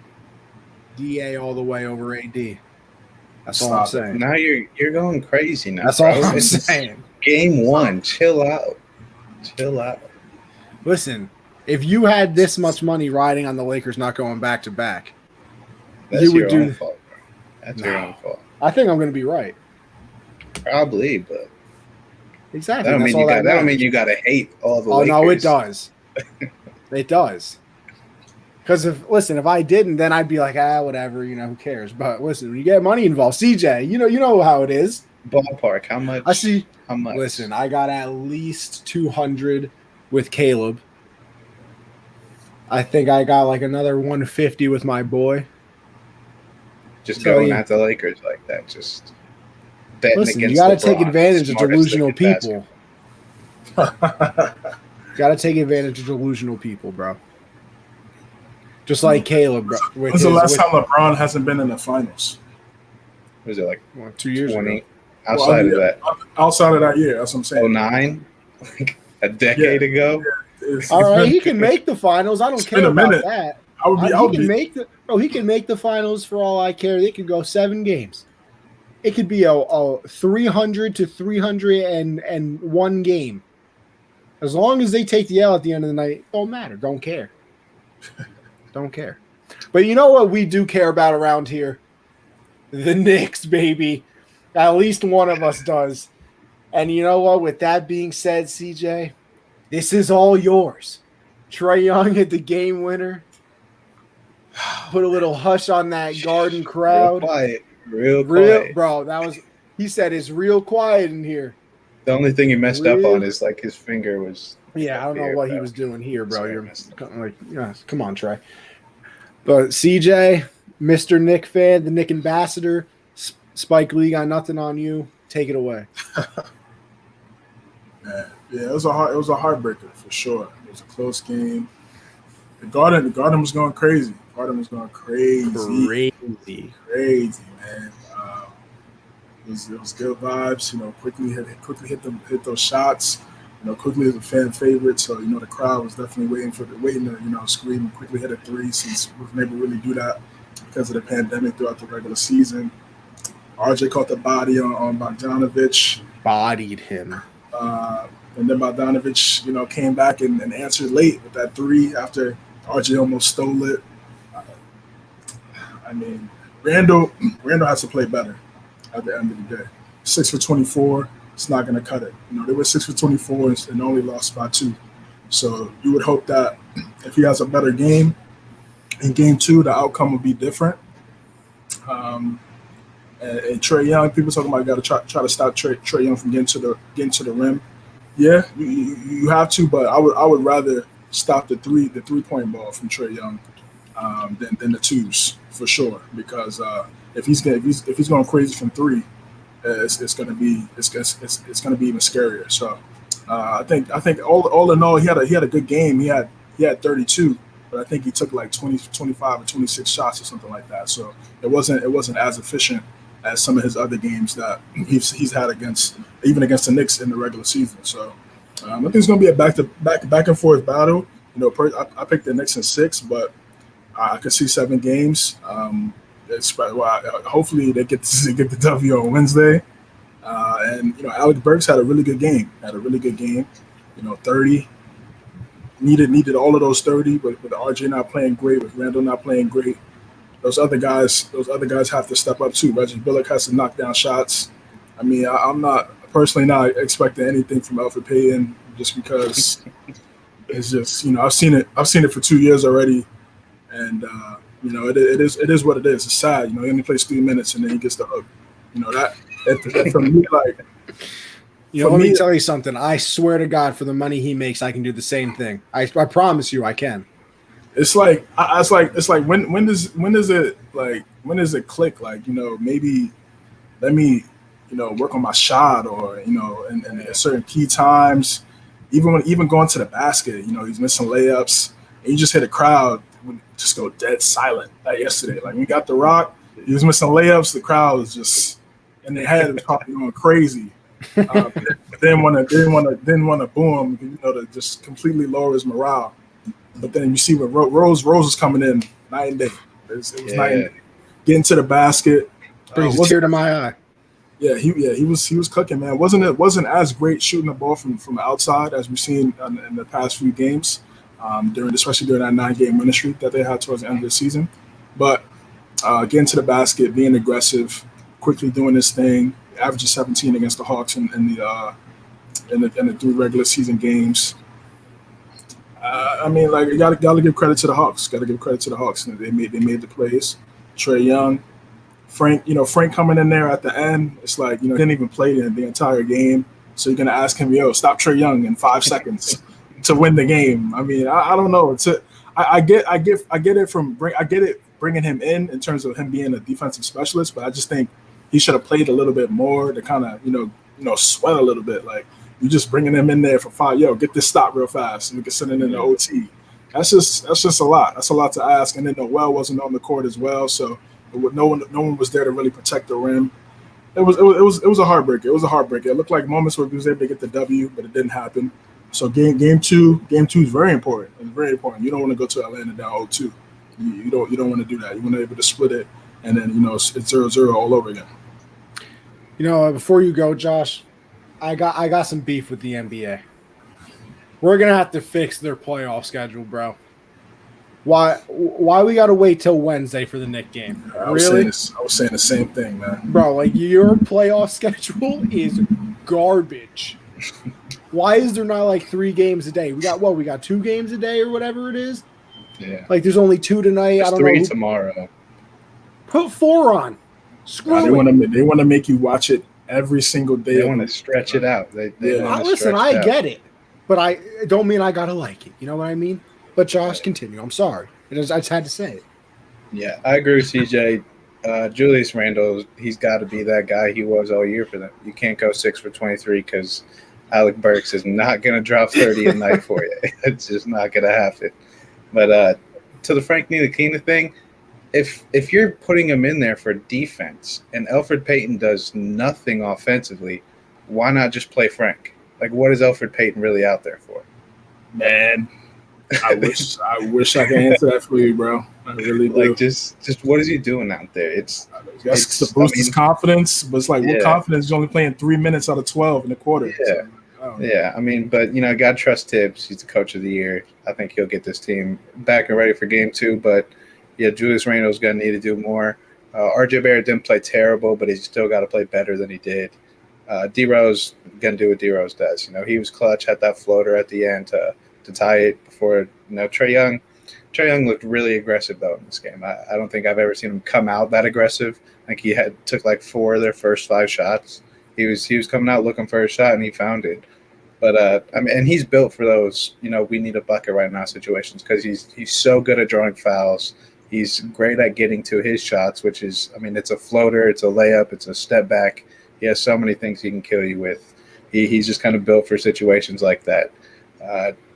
DA all the way over AD. That's all I'm saying. Now you're going crazy now. That's all I'm saying. Game 1. Chill out. Listen, if you had this much money riding on the Lakers not going back to back, that's your own fault, bro. That's your own fault. I think I'm going to be right. Probably, but exactly. That don't mean you got to hate all the Lakers. Oh, no, it does. It does. Because if I didn't, then I'd be like, whatever, who cares? But listen, when you get money involved, CJ, you know how it is. Ballpark, how much? How much? Listen, I got at least 200 with Caleb. I think I got like another 150 with my boy. Just going at the Lakers like that, just betting listen, against you got to LeBron, take advantage of delusional people. You got to take advantage of delusional people, bro. Just like Caleb, bro. When's the last time LeBron hasn't been in the finals? Was it like 2 years 20? ago? Outside of that year, that's what I'm saying. 09? Like a decade ago? Yeah, all right, he can make the finals. I don't care about that. He can make the finals for all I care. They could go 7 games. It could be a 300 to 301 game. As long as they take the L at the end of the night, don't matter. Don't care. Don't care. But you know what we do care about around here? The Knicks, baby. At least one of us does. And you know what? With that being said, CJ, this is all yours. Trae Young hit the game winner. Put a little hush on that Garden crowd. Real quiet. Bro, he said it's real quiet in here. The only thing he messed up on is like his finger was. Yeah, I don't know what he was doing here, bro. You're like, come on, Trey. But CJ, Mr. Nick fan, the Nick ambassador, Spike Lee got nothing on you. Take it away. Yeah, it was a heartbreaker for sure. It was a close game. The Garden was going crazy. Crazy, man. It was good vibes. Quickly hit those shots. Quickly is a fan favorite, so the crowd was definitely waiting to scream and quickly hit a 3 since we've never really do that because of the pandemic throughout the regular season. RJ caught the body on Bogdanovich. Bodied him. And then Bogdanovich, came back and answered late with that 3 after RJ almost stole it. Randall has to play better at the end of the day. 6 for 24, it's not going to cut it. They were 6 for 24 and only lost by 2. So you would hope that if he has a better game in game 2, the outcome would be different. And Trae Young, people talking about got to try to stop Trae Young from getting to the rim. Yeah, you have to, but I would rather stop the 3-point ball from Trae Young than the 2s for sure. Because if he's going crazy from 3, it's going to be even scarier. So I think all in all he had a good game. He had 32, but I think he took like 25 or 26 shots or something like that. So it wasn't as efficient as some of his other games that he's had against the Knicks in the regular season. So I think it's going to be a back and forth battle. I picked the Knicks in 6, but I could see 7 games. Hopefully they get the W on Wednesday. And Alec Burks had a really good game. 30. Needed all of those 30, but with RJ not playing great, with Randall not playing great, those other guys have to step up too. Reggie Bullock has to knock down shots. I'm not expecting anything from Elfrid Payton just because it's just I've seen it for 2 years already, and it is what it is. It's sad. He only plays 3 minutes and then he gets the hook. For me, like, let me tell you something. I swear to God, for the money he makes, I can do the same thing. I promise you, I can. It's like when does it click? Like, maybe let me work on my shot, or and at certain key times, even going to the basket. He's missing layups, and you just hit a crowd just go dead silent. Like yesterday, like we got the rock, he was missing layups. The crowd was just in their head was probably going crazy. But then want to boo him, to just completely lower his morale. But then you see what Rose was coming in night and day. It was night and day. Getting to the basket, brings a tear to my eye. Yeah, he was cooking, man. Wasn't as great shooting the ball from outside as we've seen in the past few games, especially during that 9-game winning streak that they had towards the end of the season. But getting to the basket, being aggressive, quickly doing this thing, averaging 17 against the Hawks in the 3 regular season games. I mean, like, you gotta give credit to the Hawks. Got to give credit to the Hawks. They made the plays. Trae Young, Frank coming in there at the end. It's like, didn't even play the entire game. So you're gonna ask him, stop Trae Young in 5 seconds to win the game. I mean, I don't know. I get it bringing him in terms of him being a defensive specialist, but I just think he should have played a little bit more to kind of sweat a little bit. Like, you just bringing him in there for 5. Get this stop real fast, and we can send it in the OT. That's just a lot. That's a lot to ask. And then Noel wasn't on the court as well, so no one was there to really protect the rim. It was a heartbreaker. It was a heartbreaker. It looked like moments where he was able to get the W, but it didn't happen. So game two is very important. It's very important. You don't want to go to Atlanta down 0-2. You don't want to do that. You want to be able to split it, and then it's 0-0 all over again. Before you go, Josh, I got some beef with the NBA. We're gonna have to fix their playoff schedule, bro. Why we gotta wait till Wednesday for the Knicks game? I was saying the same thing, man. Bro, like, your playoff schedule is garbage. Why is there not like 3 games a day? We got 2 games a day or whatever it is. Yeah. Like, there's only 2 tonight. There's I don't 3 know. tomorrow. Put 4 on. Screw it. They want to make you watch it every single day. They want to stretch it out. Listen, I get it, but I don't mean I gotta like it. You know what I mean? But Josh, continue. I'm sorry. I just had to say it. Yeah, I agree with CJ. Julius Randle, he's got to be that guy he was all year for them. You can't go 6 for 23 because Alec Burks is not going to drop 30 a night for you. It's just not going to happen. But to the Frank Ntilikina thing, if you're putting him in there for defense and Elfrid Payton does nothing offensively, why not just play Frank? Like, what is Elfrid Payton really out there for? Man, I wish I could answer that for you, bro. I really do. Like, just what is he doing out there? It's to boost his confidence, but it's like, what confidence? He's only playing 3 minutes out of 12 in the quarter. Yeah. So, I mean, but gotta trust Tibbs. He's the coach of the year. I think he'll get this team back and ready for game 2. But yeah, Julius Randle's gonna need to do more. RJ Barrett didn't play terrible, but he's still got to play better than he did. D-Rose gonna do what D-Rose does. He was clutch, had that floater at the end to tie it before. Trae Young looked really aggressive though in this game. I don't think I've ever seen him come out that aggressive. I think he took like 4 of their first 5 shots. He was coming out looking for a shot and he found it. But I mean, and he's built for those, we need a bucket right now situations, because he's so good at drawing fouls. He's great at getting to his shots, which is, I mean, it's a floater, it's a layup, it's a step back. He has so many things he can kill you with. He's just kind of built for situations like that.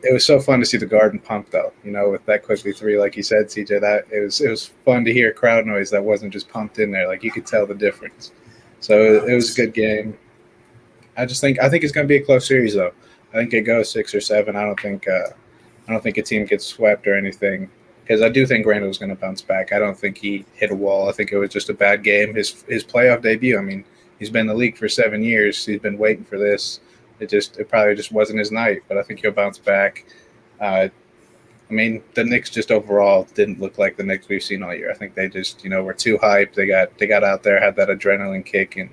It was so fun to see the Garden pump, though, with that quickly 3, like you said, CJ. That it was fun to hear crowd noise that wasn't just pumped in there. Like, you could tell the difference. So it was a good game. I think it's going to be a close series, though. I think it goes 6 or 7. I don't think a team gets swept or anything, because I do think Randall's going to bounce back. I don't think he hit a wall. I think it was just a bad game. His playoff debut. I mean, he's been in the league for 7 years. He's been waiting for this. It probably just wasn't his night, but I think he'll bounce back. I mean, the Knicks just overall didn't look like the Knicks we've seen all year. I think they just, were too hyped. They got out there, had that adrenaline kick, and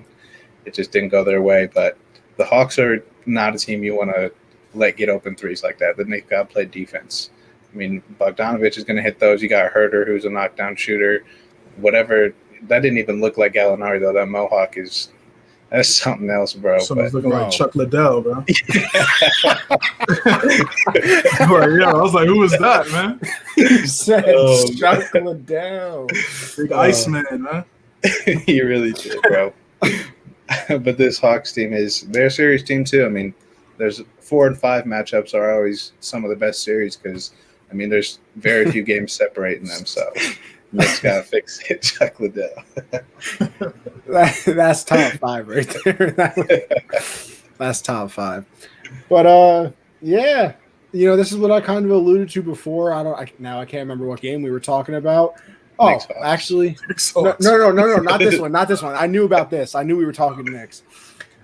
it just didn't go their way. But the Hawks are not a team you want to let get open threes like that. The Knicks got to play defense. I mean, Bogdanovich is going to hit those. You got Herter, who's a knockdown shooter. Whatever. That didn't even look like Gallinari, though. That mohawk is – That's something else, bro. Someone's looking bro. like Chuck Liddell, bro. Like, yeah, I was like, who was that, man? He said Oh, Chuck Liddell. Big Iceman, man. He really did, bro. But this Hawks team they're a series team too. I mean, there's 4 and 5 matchups are always some of the best series because, I mean, there's very few games separating them. So Nick's got to fix it, Chuck Liddell. That's top 5 right there. That's top 5. But yeah, you know, this is what I kind of alluded to before. I can't remember what game we were talking about. Oh, actually, no, not this one, not this one. I knew about this. I knew we were talking Knicks.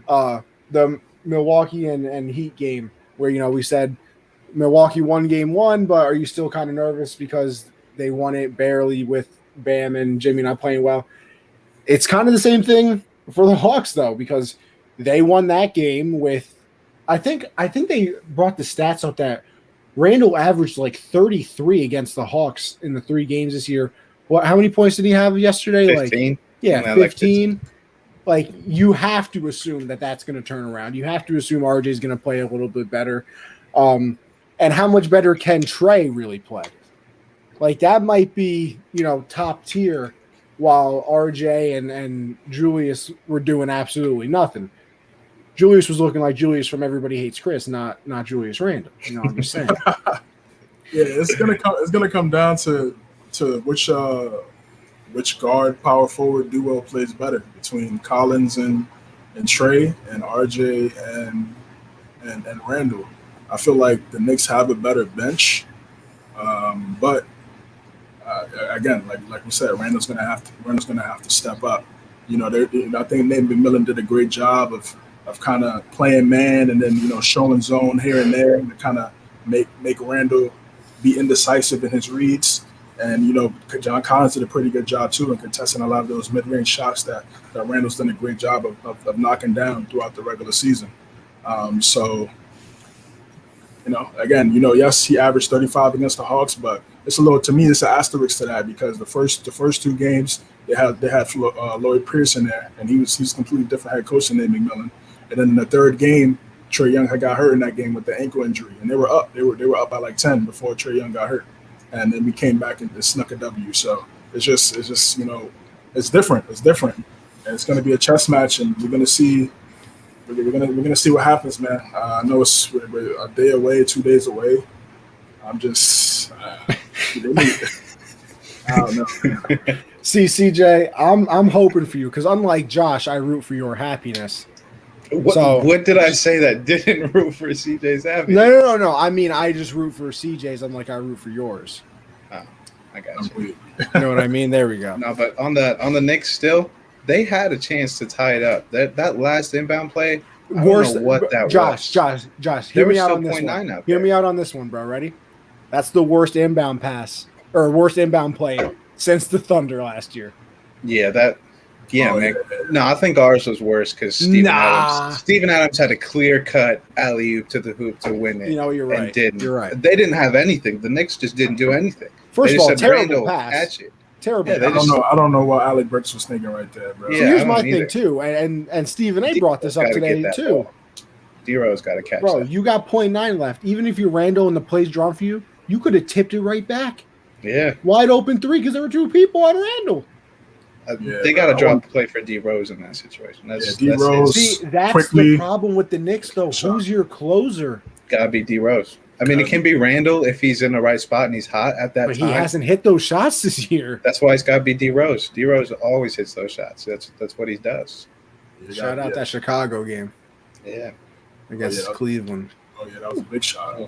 The Milwaukee and Heat game where, you know, we said Milwaukee won game 1, but are you still kind of nervous because they won it barely with Bam and Jimmy not playing well? It's kind of the same thing for the Hawks though, because they won that game with, I think they brought the stats up that Randall averaged like 33 against the Hawks in the 3 games this year. How many points did he have yesterday? 15. Like, yeah, 15. Like, you have to assume that that's going to turn around. You have to assume RJ is going to play a little bit better. And how much better can Trey really play? Like, that might be, you know, top tier while RJ and Julius were doing absolutely nothing. Julius was looking like Julius from Everybody Hates Chris, not Julius Randle. You know what I'm just saying? Yeah, it's gonna come down to which guard power forward duo plays better between Collins and Trey and RJ and Randall. I feel like the Knicks have a better bench, but again, like we said, Randall's gonna have to step up. You know, I think Nate McMillan did a great job of kind of playing man and then, you know, showing zone here and there to kind of make Randall be indecisive in his reads. And, you know, John Collins did a pretty good job, too, in contesting a lot of those mid-range shots that Randall's done a great job of knocking down throughout the regular season. So, you know, again, you know, yes, he averaged 35 against the Hawks, but it's to me, it's an asterisk to that because the first 2 games, they had Lloyd Pearson there, and he's a completely different head coach than Nate McMillan. And then in the 3rd game, Trae Young had got hurt in that game with the ankle injury, and they were up. They were up by like 10 before Trae Young got hurt. And then we came back and snuck a W. So it's just you know, it's different. It's different, and it's going to be a chess match, and we're going to see what happens, man. I know we're a day away, 2 days away. I'm just I don't know. See, CJ, I'm hoping for you because unlike Josh, I root for your happiness. What did I say that didn't root for CJ's happiness? No. I mean, I just root for CJ's unlike I root for yours. Oh, I got you. You know what I mean? There we go. No, but on the Knicks still, they had a chance to tie it up. That last inbound play, I don't know what that was. Josh, hear me out on this one. Hear me out on this one, bro. Ready? That's the worst inbound pass or worst inbound play since the Thunder last year. Yeah, man. No, I think ours was worse because Steven Adams had a clear-cut alley-oop to the hoop to win it. You know, you're right. And didn't. You're right. They didn't have anything. The Knicks just didn't do anything. First of all, terrible pass. Terrible. Yeah, I don't know what Alec Burks was thinking right there, bro. Yeah, so here's my thing too, and Stephen A brought this up today too. D-Rose got to catch bro. that. You got 0.9 left. Even if you're Randall and the play's drawn for you, you could have tipped it right back. Yeah. Wide open 3 because there were 2 people on Randall. They got to drop the play for D-Rose in that situation. D-Rose. That's quickly, the problem with the Knicks, though. Who's your closer? Got to be D-Rose. I mean, it can be Randall if he's in the right spot and he's hot at that time. But he hasn't hit those shots this year. That's why it's got to be D-Rose. D-Rose always hits those shots. That's what he does. Shout out that Chicago game. Yeah. Against Cleveland. Oh, yeah, that was a big shot.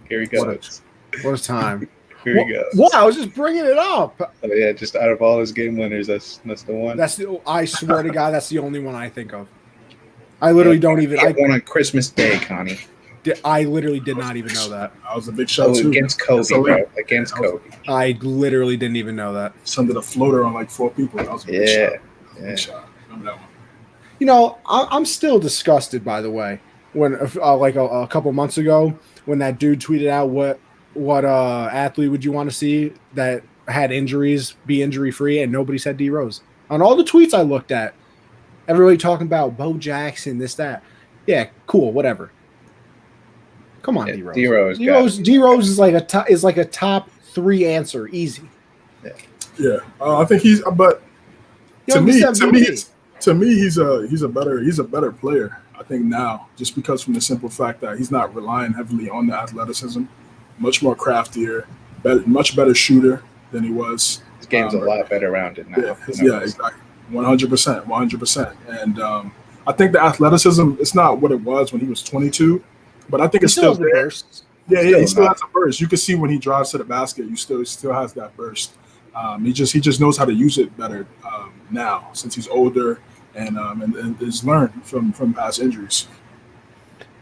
Here he goes. What a time. Here he goes. What? I was just bringing it up. Oh, yeah, just out of all his game winners, that's the one. I swear to God, that's the only one I think of. I literally don't even. I won on Christmas Day, Connie. I literally did not even know that. That was a big shot too. Against Kobe, bro. Against Kobe. I literally didn't even know that. Sent a floater on like 4 people. That was a big shot. Yeah. Big shot. Remember that one. You know, I'm still disgusted, by the way, when like a couple months ago when that dude tweeted out what athlete would you want to see that had injuries be injury free, and nobody said D Rose. On all the tweets I looked at, Everybody talking about Bo Jackson, this, that. Yeah, cool, whatever. Come on, D-Rose. D-Rose is like a top 3 answer, easy. Yeah, I think he's. But to me, he's a better player. I think now, just because from the simple fact that he's not relying heavily on the athleticism, much more craftier, much better shooter than he was. His game's a lot better rounded now. Yeah, exactly, 100%. And I think the athleticism, it's not what it was when he was 22, but I think it's still there. Burst. Yeah, he still has a burst. You can see when he drives to the basket, he still has that burst. He just knows how to use it better now since he's older and has learned from past injuries.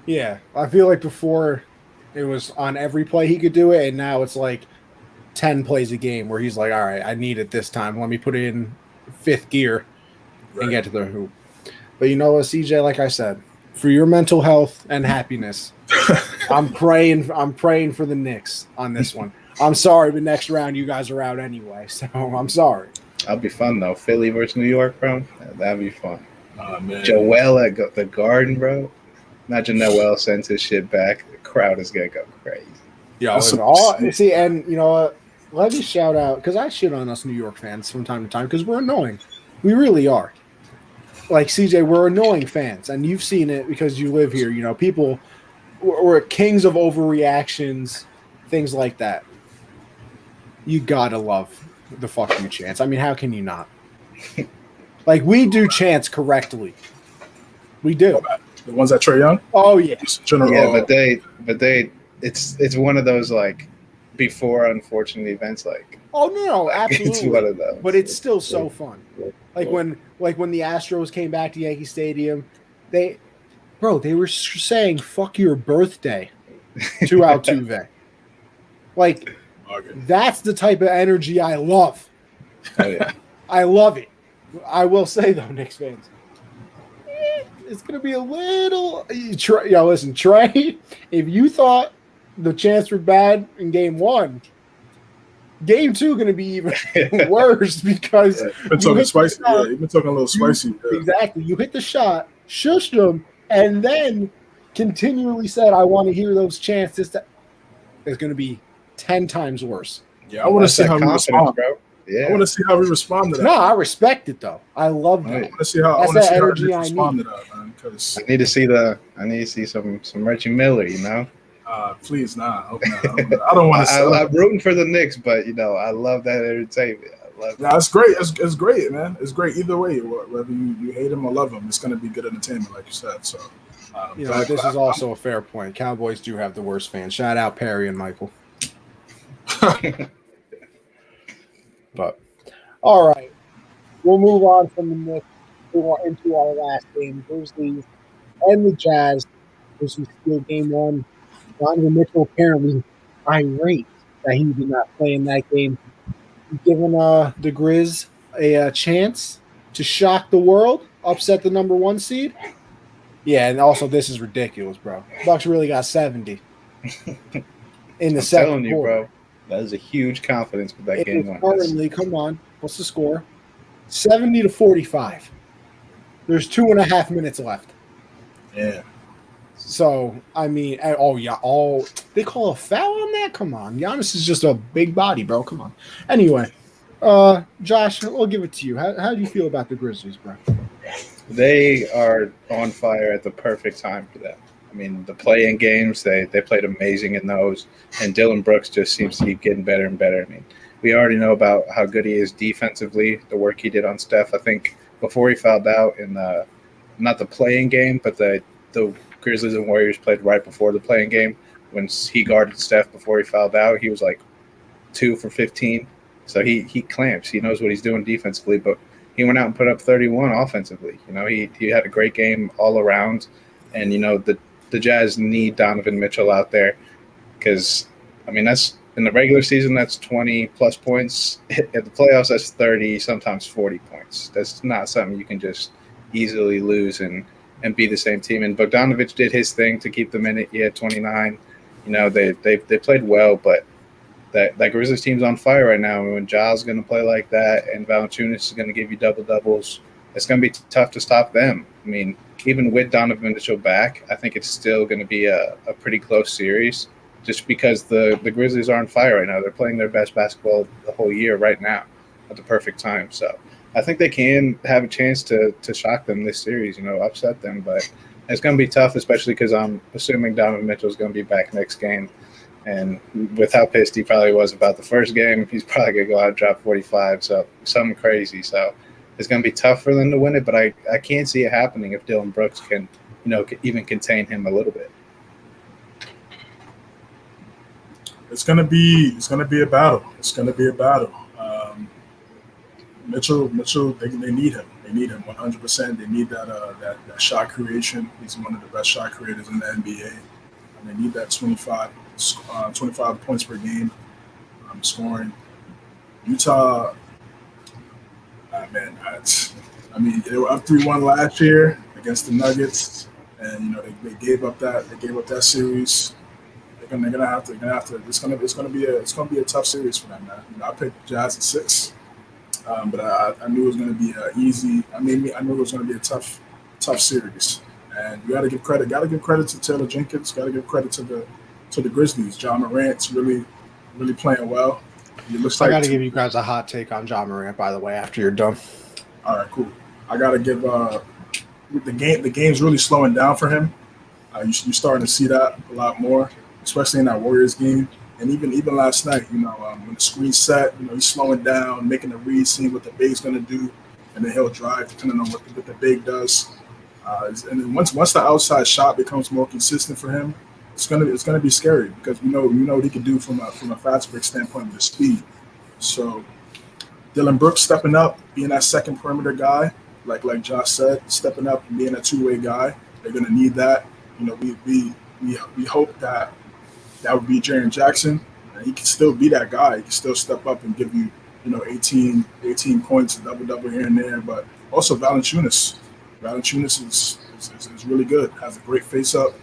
Yeah, I feel like before it was on every play he could do it, and now it's like 10 plays a game where he's like, all right, I need it this time. Let me put it in 5th gear and get to the hoop. But you know what, CJ, like I said, for your mental health and happiness, I'm praying for the Knicks on this one. I'm sorry, but next round you guys are out anyway, so I'm sorry. That'll be fun, though. Philly versus New York, bro. That'd be fun. Oh, man. Joel at the Garden, bro. Imagine Noel sends his shit back. The crowd is going to go crazy. Yeah, see, and you know what? Let me shout out, because I shit on us New York fans from time to time because we're annoying. We really are. Like, CJ, we're annoying fans, and you've seen it because you live here. You know, people, we're kings of overreactions, things like that. You gotta love the fuck you chants. I mean, how can you not? Like, we do chants correctly. We do. The ones that Trae Young? Oh, yeah. Yeah, but they it's one of those, like, before unfortunate events, like. Oh, no, absolutely. It's one of those. But it's still so fun. Like when the Astros came back to Yankee Stadium, they were saying "fuck your birthday" to Altuve. Like, that's the type of energy I love. Oh, yeah. I love it. I will say though, Knicks fans, it's gonna be a little. Listen, Trey. If you thought the chants were bad in Game 1. Game 2 going to be even worse because you've been talking spicy. Yeah, you've been talking a little spicy. Exactly. You hit the shot, shushed them, and then continually said, "I want to hear those chants." It's going to be 10 times worse. Yeah, I want to see how we respond, bro. Yeah, I want to see how we respond to that. No, I respect it though. I love that. I want to see how. That's that energy I respond need. To that, man, because I need to see some Reggie Miller. You know. Please, nah. I don't want to. I'm rooting for the Knicks, but I love that entertainment. I love it. Nah, it's great. It's great, man. It's great either way. Whether you hate him or love him, it's going to be good entertainment, like you said. So, this is also a fair point. Cowboys do have the worst fans. Shout out Perry and Michael. But all right, we'll move on from the Knicks into our last game: Grizzlies and the Jazz. Grizzlies steal Game 1. Donovan Mitchell apparently irate that he did not play in that game, giving the Grizz a chance to shock the world, upset the number 1 seed. Yeah, and also this is ridiculous, bro. Bucks really got 70 in the second quarter. Bro, that is a huge confidence with that game. Currently, come on, what's the score? 70-45. There's 2.5 minutes left. Yeah. So, I mean, they call a foul on that? Come on. Giannis is just a big body, bro. Come on. Anyway, Josh, I'll give it to you. How do you feel about the Grizzlies, bro? They are on fire at the perfect time for them. I mean, the play-in games, they played amazing in those, and Dylan Brooks just seems to keep getting better and better. I mean, we already know about how good he is defensively, the work he did on Steph. I think before he fouled out in not the play-in game, but the Grizzlies and Warriors played right before the play-in game when he guarded Steph before he fouled out. He was like 2 for 15. So he clamps. He knows what he's doing defensively, but he went out and put up 31 offensively. He had a great game all around. And, the Jazz need Donovan Mitchell out there because, I mean, that's in the regular season, that's 20-plus points. At the playoffs, that's 30, sometimes 40 points. That's not something you can just easily lose and be the same team. And Bogdanovic did his thing to keep them in it. He had 29. They played well, but that Grizzlies team's on fire right now. And when Ja's going to play like that and Valanciunas is going to give you double-doubles, it's going to be tough to stop them. I mean, even with Donovan Mitchell back, I think it's still going to be a pretty close series just because the Grizzlies are on fire right now. They're playing their best basketball the whole year right now at the perfect time. So I think they can have a chance to shock them this series, upset them. But it's going to be tough, especially because I'm assuming Donovan Mitchell is going to be back next game. And with how pissed he probably was about the first game, he's probably going to go out and drop 45, so something crazy. So it's going to be tough for them to win it, but I can't see it happening if Dylan Brooks can, even contain him a little bit. It's going to be a battle. It's going to be a battle. Mitchell, they need him. They need him 100%. They need that shot creation. He's one of the best shot creators in the NBA. And they need that 25 points per game scoring. Utah, they were up 3-1 last year against the Nuggets, and they gave up that series. They're gonna have to. It's gonna be a tough series for them, man. I picked Jazz at 6, but I knew it was gonna be easy. I knew it was gonna be a tough series, and you got to give credit. Got to give credit to Taylor Jenkins. Got to give credit to the Grizzlies. John Morant's really playing well. It looks like I got to give you guys a hot take on John Morant, by the way, after you're done. All right, cool. I got to give the game's really slowing down for him. You're starting to see that a lot more, especially in that Warriors game. And even last night, when the screen's set, he's slowing down, making the read, seeing what the big's going to do, and then he'll drive depending on what the big does. And then once the outside shot becomes more consistent for him, it's gonna be scary because we know what he can do from a fast break standpoint with his speed. So Dylan Brooks stepping up, being that second perimeter guy, like Josh said, stepping up and being a two-way guy. They're gonna need that. We hope that would be Jaren Jackson. He can still be that guy. He can still step up and give you 18 points, double here and there. But also Valanciunas. Valanciunas is really good. Has a great face-up.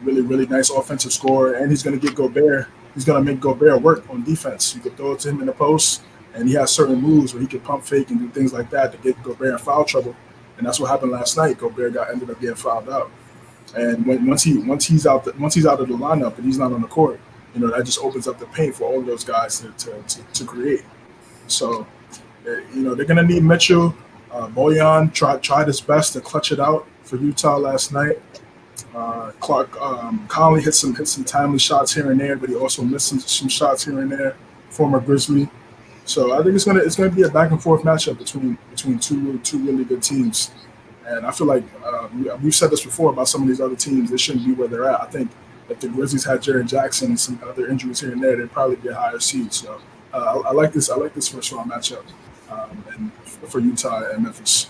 Really nice offensive scorer, and he's going to get Gobert. He's going to make Gobert work on defense. You could throw it to him in the post, and he has certain moves where he can pump fake and do things like that to get Gobert in foul trouble. And that's what happened last night. Gobert ended up getting fouled out. And once he's out of the lineup and he's not on the court, that just opens up the paint for all of those guys to create. So, they're going to need Mitchell. Bojan tried his best to clutch it out for Utah last night. Conley hit some timely shots here and there, but he also missed some shots here and there. Former Grizzly, so I think it's gonna be a back and forth matchup between two really good teams, and I feel like we've said this before about some of these other teams. They shouldn't be where they're at. I think if the Grizzlies had Jaren Jackson and some other injuries here and there, they'd probably be a higher seed. So I like this first round matchup, and for Utah and Memphis.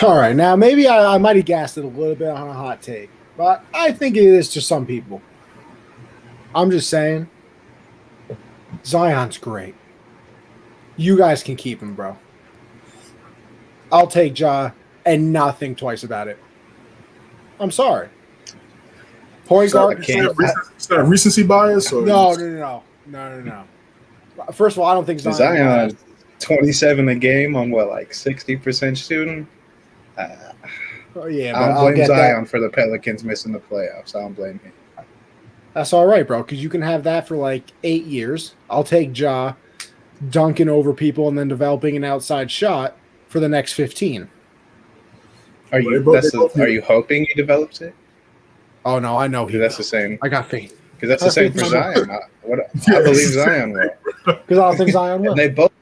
All right, now maybe I might have gassed it a little bit on a hot take, but I think it is to some people. I'm just saying, Zion's great. You guys can keep him, bro. I'll take Ja and not think twice about it. I'm sorry. Point guard. Is that recency bias? Or No. First of all, I don't think Zion 27 a game on 60% shooting. Oh yeah, I don't blame Zion for the Pelicans missing the playoffs. I don't blame him. That's all right, bro, because you can have that for 8 years. I'll take Ja dunking over people and then developing an outside shot for the next 15. Are you hoping he develops it? Oh no, I know that's the same. I got faith. Because that's the same for Zion. I believe Zion will. Because I don't think Zion will. They both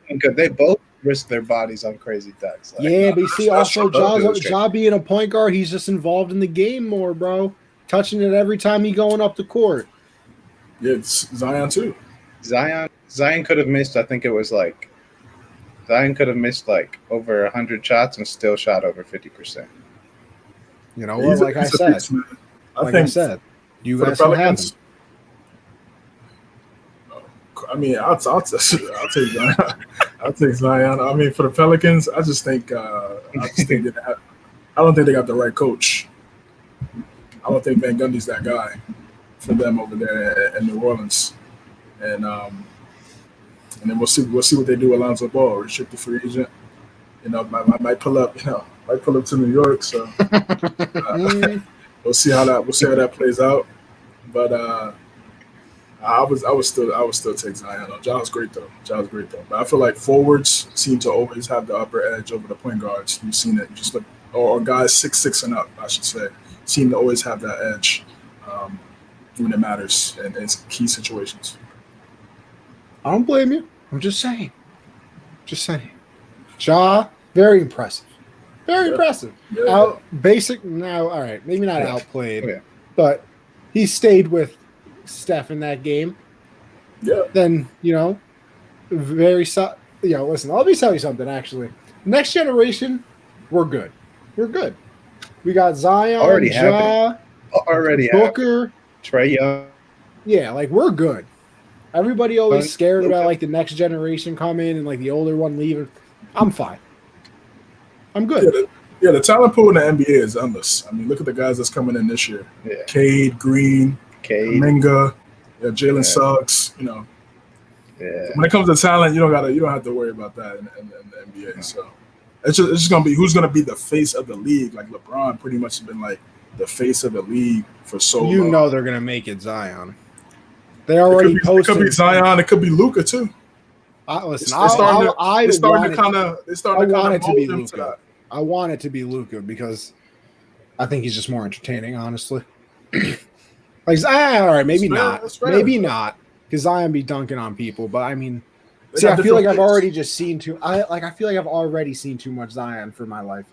risk their bodies on crazy dunks. But you see, also Ja being a point guard, he's just involved in the game more, bro. Touching it every time he's going up the court. Yeah, it's Zion too. Zion could have missed. I think it was Zion could have missed over 100 shots and still shot over 50%. You know what? Like I said, you guys can have him. I mean, I'll take Zion. I'll take Zion. I mean, for the Pelicans, I just think that I don't think they got the right coach. I don't think Van Gundy's that guy for them over there in New Orleans, and then we'll see what they do with Alonzo Ball, restricted free agent. Might pull up, might pull up to New York. So we'll see how that plays out. But I would still take Zion. Ja was great though. But I feel like forwards seem to always have the upper edge over the point guards. You've seen it. Just look, or guys 6'6" and up, I should say, seem to always have that edge when it matters and in key situations. I don't blame you. I'm just saying. Ja, very impressive. Very impressive. Yeah. Basic now. All right, maybe not outplayed, Yeah. but he stayed with Steph in that game. Yeah. Then listen. Let me tell you something. Actually, next generation, we're good. We got Zion, Already Ja, Booker, Trae Young. Yeah, like we're good. Everybody always scared about like the next generation coming and like the older one leaving. I'm fine. I'm good. Yeah, the talent pool in the NBA is endless. I mean, look at the guys that's coming in this year. Yeah. Cade, Green, Kuminga, Jalen Suggs. Yeah. When it comes to talent, you don't have to worry about that in the NBA. So it's just gonna be who's gonna be the face of the league. Like LeBron pretty much has been like the face of the league for so long. You know they're gonna make it Zion. They already posted. It could be Zion. It could be Luka too. Listen, I want it to be Luka because I think he's just more entertaining, honestly. Like Zion, all right, maybe not, because Zion be dunking on people. But I mean, I feel like I've already seen too much Zion for my life.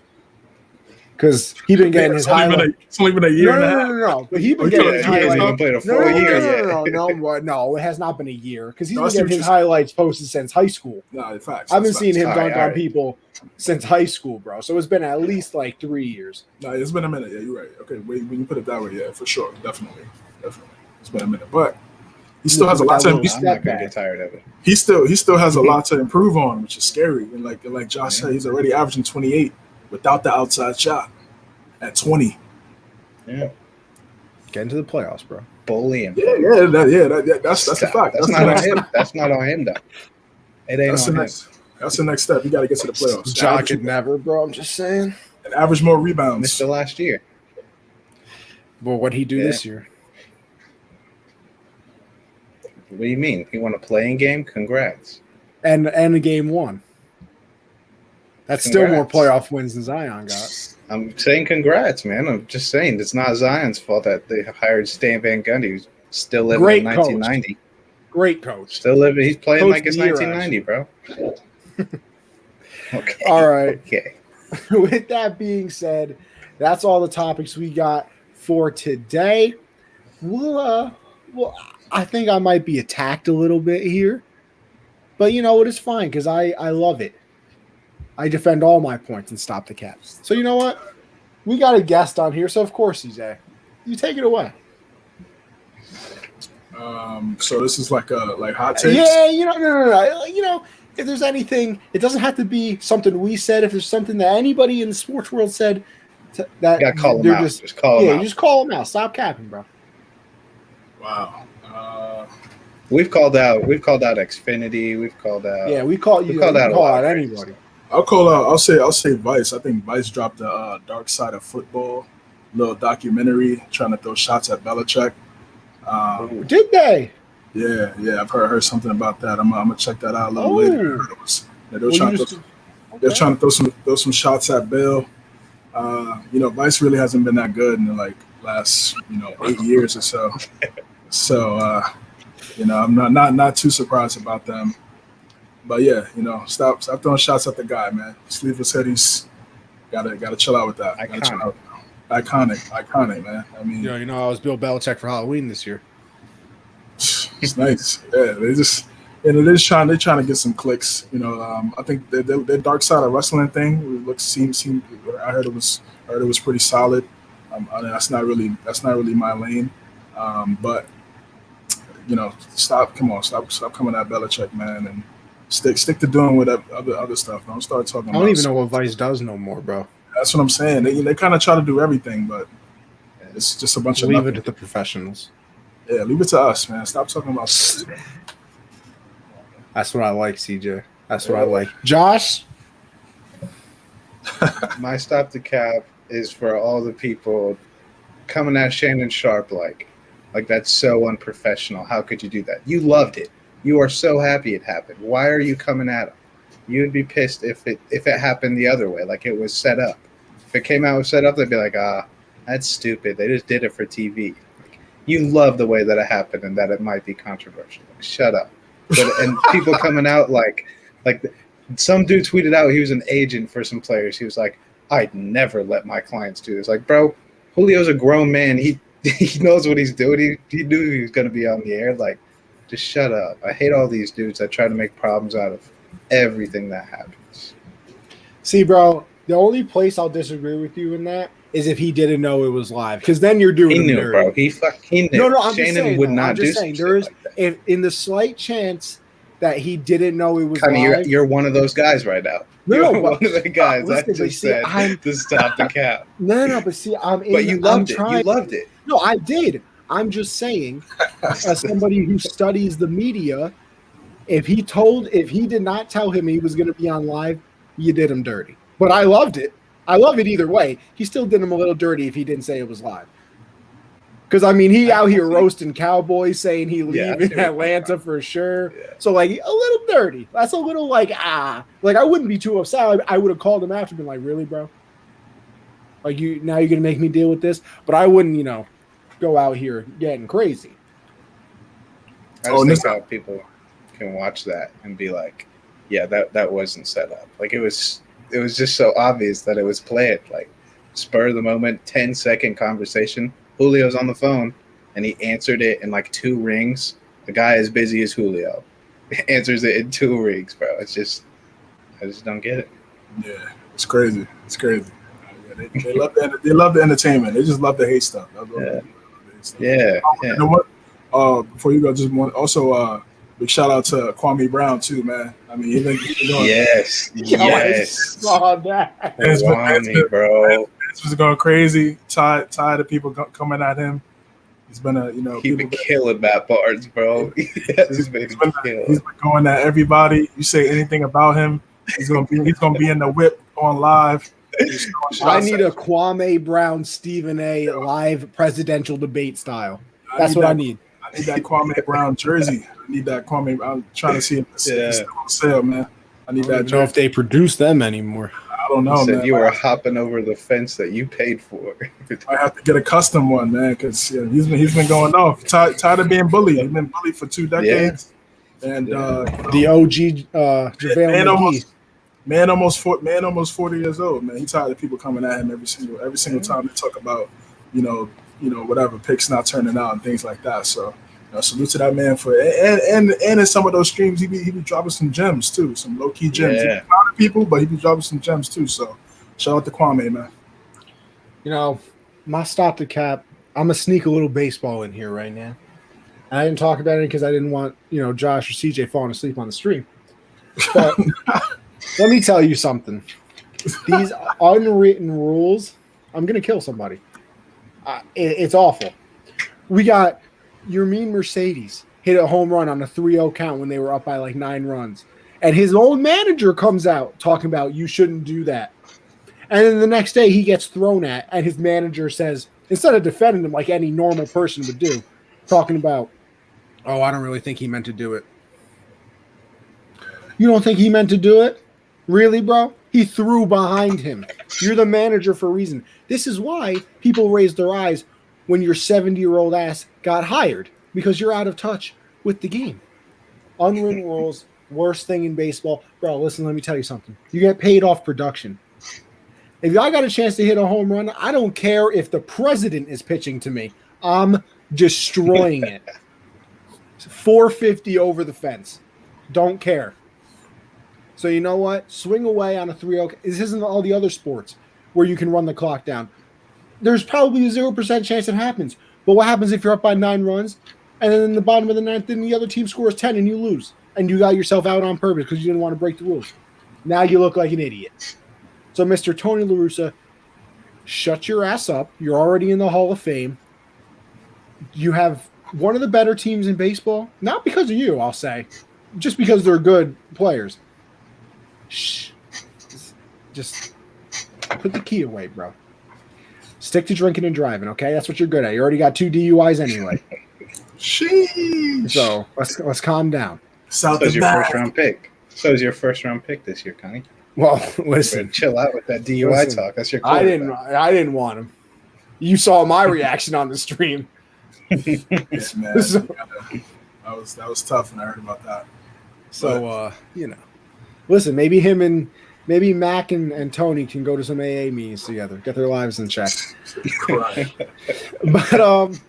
Because he's been getting his highlights. It's only been a year and a half. No. But he's been getting his highlights. He hasn't played a full year yet. No, it has not been a year. Because he's been getting his highlights posted since high school. No, facts. I've been seeing him dunk on people since high school, bro. So it's been at least like 3 years. No, it's been a minute. Yeah, you're right. Okay, when you put it that way, yeah, for sure. Definitely. It's been a minute. But he still has a lot to improve. I'm not going to get tired of it. He still has a lot to improve on, which is scary. And like Josh said, he's already averaging 28 without the outside shot at 20. Yeah. Get into the playoffs, bro. Bullying. That's a fact. That's not on him. That's not on him, though. It ain't on him. That's the next step. You got to get to the playoffs. Ja could never, bro. I'm just saying. And average more rebounds. Missed the last year. Well, what'd he do this year? What do you mean? He won a playing game? Congrats. And a game one. That's still more playoff wins than Zion got. I'm saying congrats, man. I'm just saying it's not Zion's fault that they hired Stan Van Gundy, who's still living in 1990. Great coach. Still living. He's playing Coach like it's 1990, bro. Okay. All right. Okay. With that being said, that's all the topics we got for today. Well, I think I might be attacked a little bit here, but you know what? It's fine because I love it. I defend all my points and stop the Caps. So you know what? We got a guest on here, so of course, CJ, you take it away. So this is like hot takes. Yeah, no. If there's anything, it doesn't have to be something we said. If there's something that anybody in the sports world said, that you gotta call them out. Just call them out. You just call them out. Stop capping, bro. Wow. We've called out Xfinity. We've called out. Yeah, we call out anybody. I'll say Vice. I think Vice dropped the Dark Side of Football little documentary trying to throw shots at Belichick. Did they? Yeah. I've heard something about that. I'm gonna check that out a little later. They're trying to throw some shots at Bill. Vice really hasn't been that good in the last 8 years or so. So I'm not too surprised about them. But yeah, stop throwing shots at the guy, man. Sleeveless hoodies, gotta chill out with that. Iconic, man. I mean, I was Bill Belichick for Halloween this year. It's nice. Yeah, they're just trying to get some clicks. I think their Dark Side of Wrestling thing seemed. I heard it was pretty solid. That's not really my lane. But stop coming at Belichick, man, and stick to doing with other stuff. Don't start talking. I don't even know what Vice does no more, bro. That's what I'm saying. They kind of try to do everything, but it's just a bunch of leave nothing. it to the professionals. Yeah, leave it to us, man. Stop talking about this. That's what I like, CJ. That's what I like. Josh, My stop the cap is for all the people coming at Shannon Sharp like that's so unprofessional. How could you do that? You loved it. You are so happy it happened. Why are you coming at him? You would be pissed if it happened the other way, like it was set up. If it came out set up, they'd be like, that's stupid. They just did it for TV. Like, you love the way that it happened and that it might be controversial. Like, shut up. And people coming out like some dude tweeted out he was an agent for some players. He was like, I'd never let my clients do this. Like, bro, Julio's a grown man. He knows what he's doing. He knew he was going to be on the air. Like, just shut up. I hate all these dudes that try to make problems out of everything that happens. See, bro, the only place I'll disagree with you in that is if he didn't know it was live, because then you're doing. He knew, bro. He knew. No, I'm Shannon just saying, would not do something there is, like that. if in the slight chance that he didn't know it was Honey, live. you're one of those guys right now. No, you're one of the guys listen, I just said to stop the cap. No, but see, But you loved it. You loved it. No, I did. I'm just saying, as somebody who studies the media, if he did not tell him he was going to be on live, you did him dirty. But I loved it. I love it either way. He still did him a little dirty if he didn't say it was live. Because, I mean, he out here roasting Cowboys, saying he leaving Atlanta for sure. Yeah. So, like, a little dirty. That's a little, like, Like, I wouldn't be too upset. I would have called him after and been like, really, bro? Like, now you're going to make me deal with this? But I wouldn't, go out here getting crazy. I just think how people can watch that and be like, yeah, that wasn't set up. Like, it was just so obvious that it was planned. Like, spur of the moment, 10-second conversation. Julio's on the phone, and he answered it in like 2 rings. The guy as busy as Julio answers it in 2 rings, bro. I just don't get it. Yeah, it's crazy. It's crazy. They love the entertainment. They just love the hate stuff. Yeah. You know what? Before you go, just one also big shout out to Kwame Brown too, man. I mean, he's been doing yes. Saw that. Kwame, bro. This was going crazy. Tired of people coming at him. He's been he's been killing Matt Barnes, bro. He's been going at everybody. You say anything about him, he's gonna be in the whip on live. I need a Kwame Brown Stephen A. live presidential debate style. That's what I need. I need that Kwame Brown jersey. I need that Kwame. I'm trying to see if it's still on sale, man. I need that. I don't know if they produce them anymore. I don't know, man. You were hopping over the fence that you paid for. I have to get a custom one, man, because he's been going off. Tired of being bullied. He's been bullied for 2 decades. Yeah. And the OG JaVale Man, almost 40 years old, man. He's tired of people coming at him every single time they talk about, whatever picks not turning out and things like that. So, salute to that man for and in some of those streams he be dropping some gems too, some low key gems. Yeah. He be proud of people, but he be dropping some gems too. So, shout out to Kwame, man. My stop the cap. I'm gonna sneak a little baseball in here right now. I didn't talk about it because I didn't want Josh or CJ falling asleep on the stream. But let me tell you something. These unwritten rules, I'm going to kill somebody. It's awful. We got Yermin Mercedes hit a home run on a 3-0 count when they were up by like 9 runs. And his old manager comes out talking about you shouldn't do that. And then the next day he gets thrown at, and his manager says, instead of defending him like any normal person would do, talking about, oh, I don't really think he meant to do it. You don't think he meant to do it? Really, bro? He threw behind him. You're the manager for a reason. This is why people raised their eyes when your 70-year-old ass got hired, because you're out of touch with the game. Unwritten rules, worst thing in baseball. Bro, listen, let me tell you something. You get paid off production. If I got a chance to hit a home run, I don't care if the president is pitching to me. I'm destroying it. 450 over the fence. Don't care. So you know what? Swing away on a 3-0. This isn't all the other sports where you can run the clock down. There's probably a 0% chance it happens. But what happens if you're up by 9 runs, and then in the bottom of the 9th, then the other team scores 10 and you lose, and you got yourself out on purpose because you didn't want to break the rules? Now you look like an idiot. So, Mr. Tony La Russa, shut your ass up. You're already in the Hall of Fame. You have one of the better teams in baseball, not because of you, I'll say, just because they're good players. Shh. Just Put the key away, bro. Stick to drinking and driving, okay? That's what you're good at. You already got 2 DUIs anyway. Sheesh. So let's calm down. So is your first-round pick. So is your first-round pick this year, Connie. Well, listen. Chill out with that DUI talk. That's your quarterback. I didn't want him. You saw my reaction on the stream. Yes, man. So, that was tough when I heard about that. So, listen, maybe Mac and Tony can go to some AA meetings together, get their lives in check. But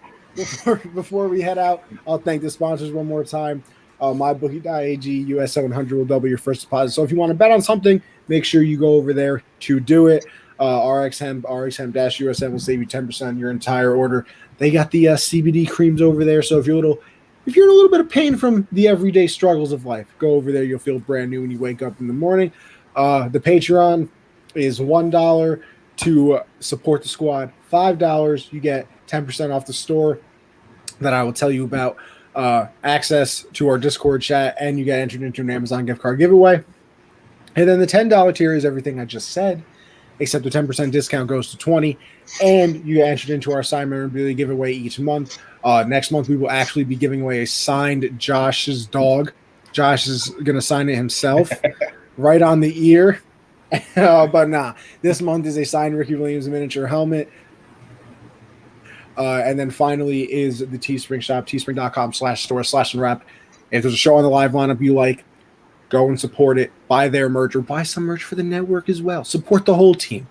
before we head out, I'll thank the sponsors one more time. MyBookie.ag, US 700 will double your first deposit. So if you want to bet on something, make sure you go over there to do it. RxHemp-USM will save you 10% on your entire order. They got the CBD creams over there. So if you're in a little bit of pain from the everyday struggles of life, go over there. You'll feel brand new when you wake up in the morning. The Patreon is $1 to support the squad. $5, you get 10% off the store that I will tell you about. Access to our Discord chat, and you get entered into an Amazon gift card giveaway. And then the $10 tier is everything I just said, except the 10% discount goes to $20, and you get entered into our signed memorabilia giveaway each month. Next month, we will actually be giving away a signed Josh's dog. Josh is going to sign it himself right on the ear. But nah, this month is a signed Ricky Williams miniature helmet. And then finally is the Teespring shop, teespring.com/store/unwrapped. If there's a show on the live lineup you like, go and support it. Buy their merch or buy some merch for the network as well. Support the whole team.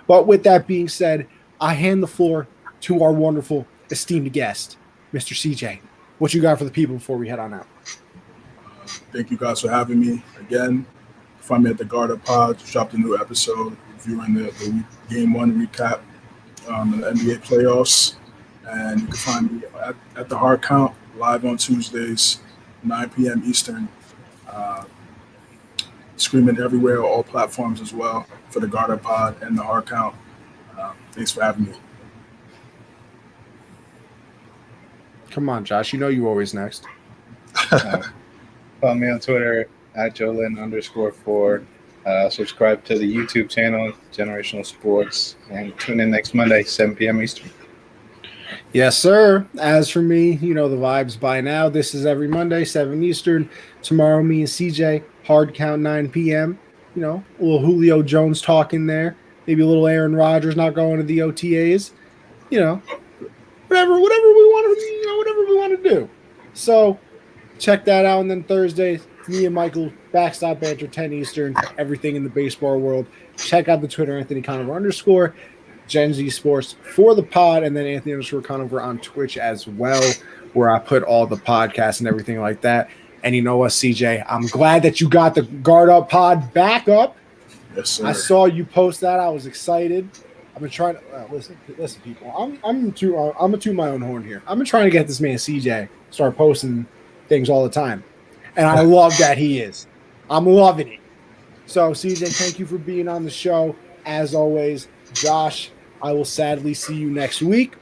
But with that being said, I hand the floor to our wonderful, esteemed guest, Mr. CJ. What you got for the people before we head on out? Thank you guys for having me again. Find me at the Garda Pod. Just dropped a new episode reviewing the Game 1 recap, the NBA playoffs. And you can find me at the Hard Count live on Tuesdays, 9 p.m. Eastern. Screaming everywhere, all platforms as well for the Garda Pod and the Hard Count. Thanks for having me. Come on, Josh. You know you always next. Follow me on Twitter at Jolin_4. Subscribe to the YouTube channel, Generational Sports, and tune in next Monday, 7 p.m. Eastern. Yes, sir. As for me, you know the vibes by now. This is every Monday, 7 Eastern. Tomorrow, me and CJ, Hard Count, 9 p.m. You know, a little Julio Jones talk in there. Maybe a little Aaron Rodgers not going to the OTAs. You know, whatever we want to do. So check that out. And then Thursday, me and Michael, Backstop Banter, 10 Eastern, everything in the baseball world. Check out the Twitter, Anthony Conover _ Gen Z Sports for the pod, and then Anthony _Conover on Twitch as well, where I put all the podcasts and everything like that. And you know what, CJ? I'm glad that you got the Guard Up pod back up. Yes, sir. I saw you post that. I was excited. I've been trying to listen, people. I'm a toot my own horn here. I've been trying to get this man CJ start posting things all the time, and I love that he is. I'm loving it. So CJ, thank you for being on the show as always. Josh, I will sadly see you next week.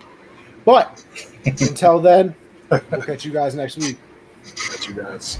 But until then, we'll catch you guys next week. Catch you guys.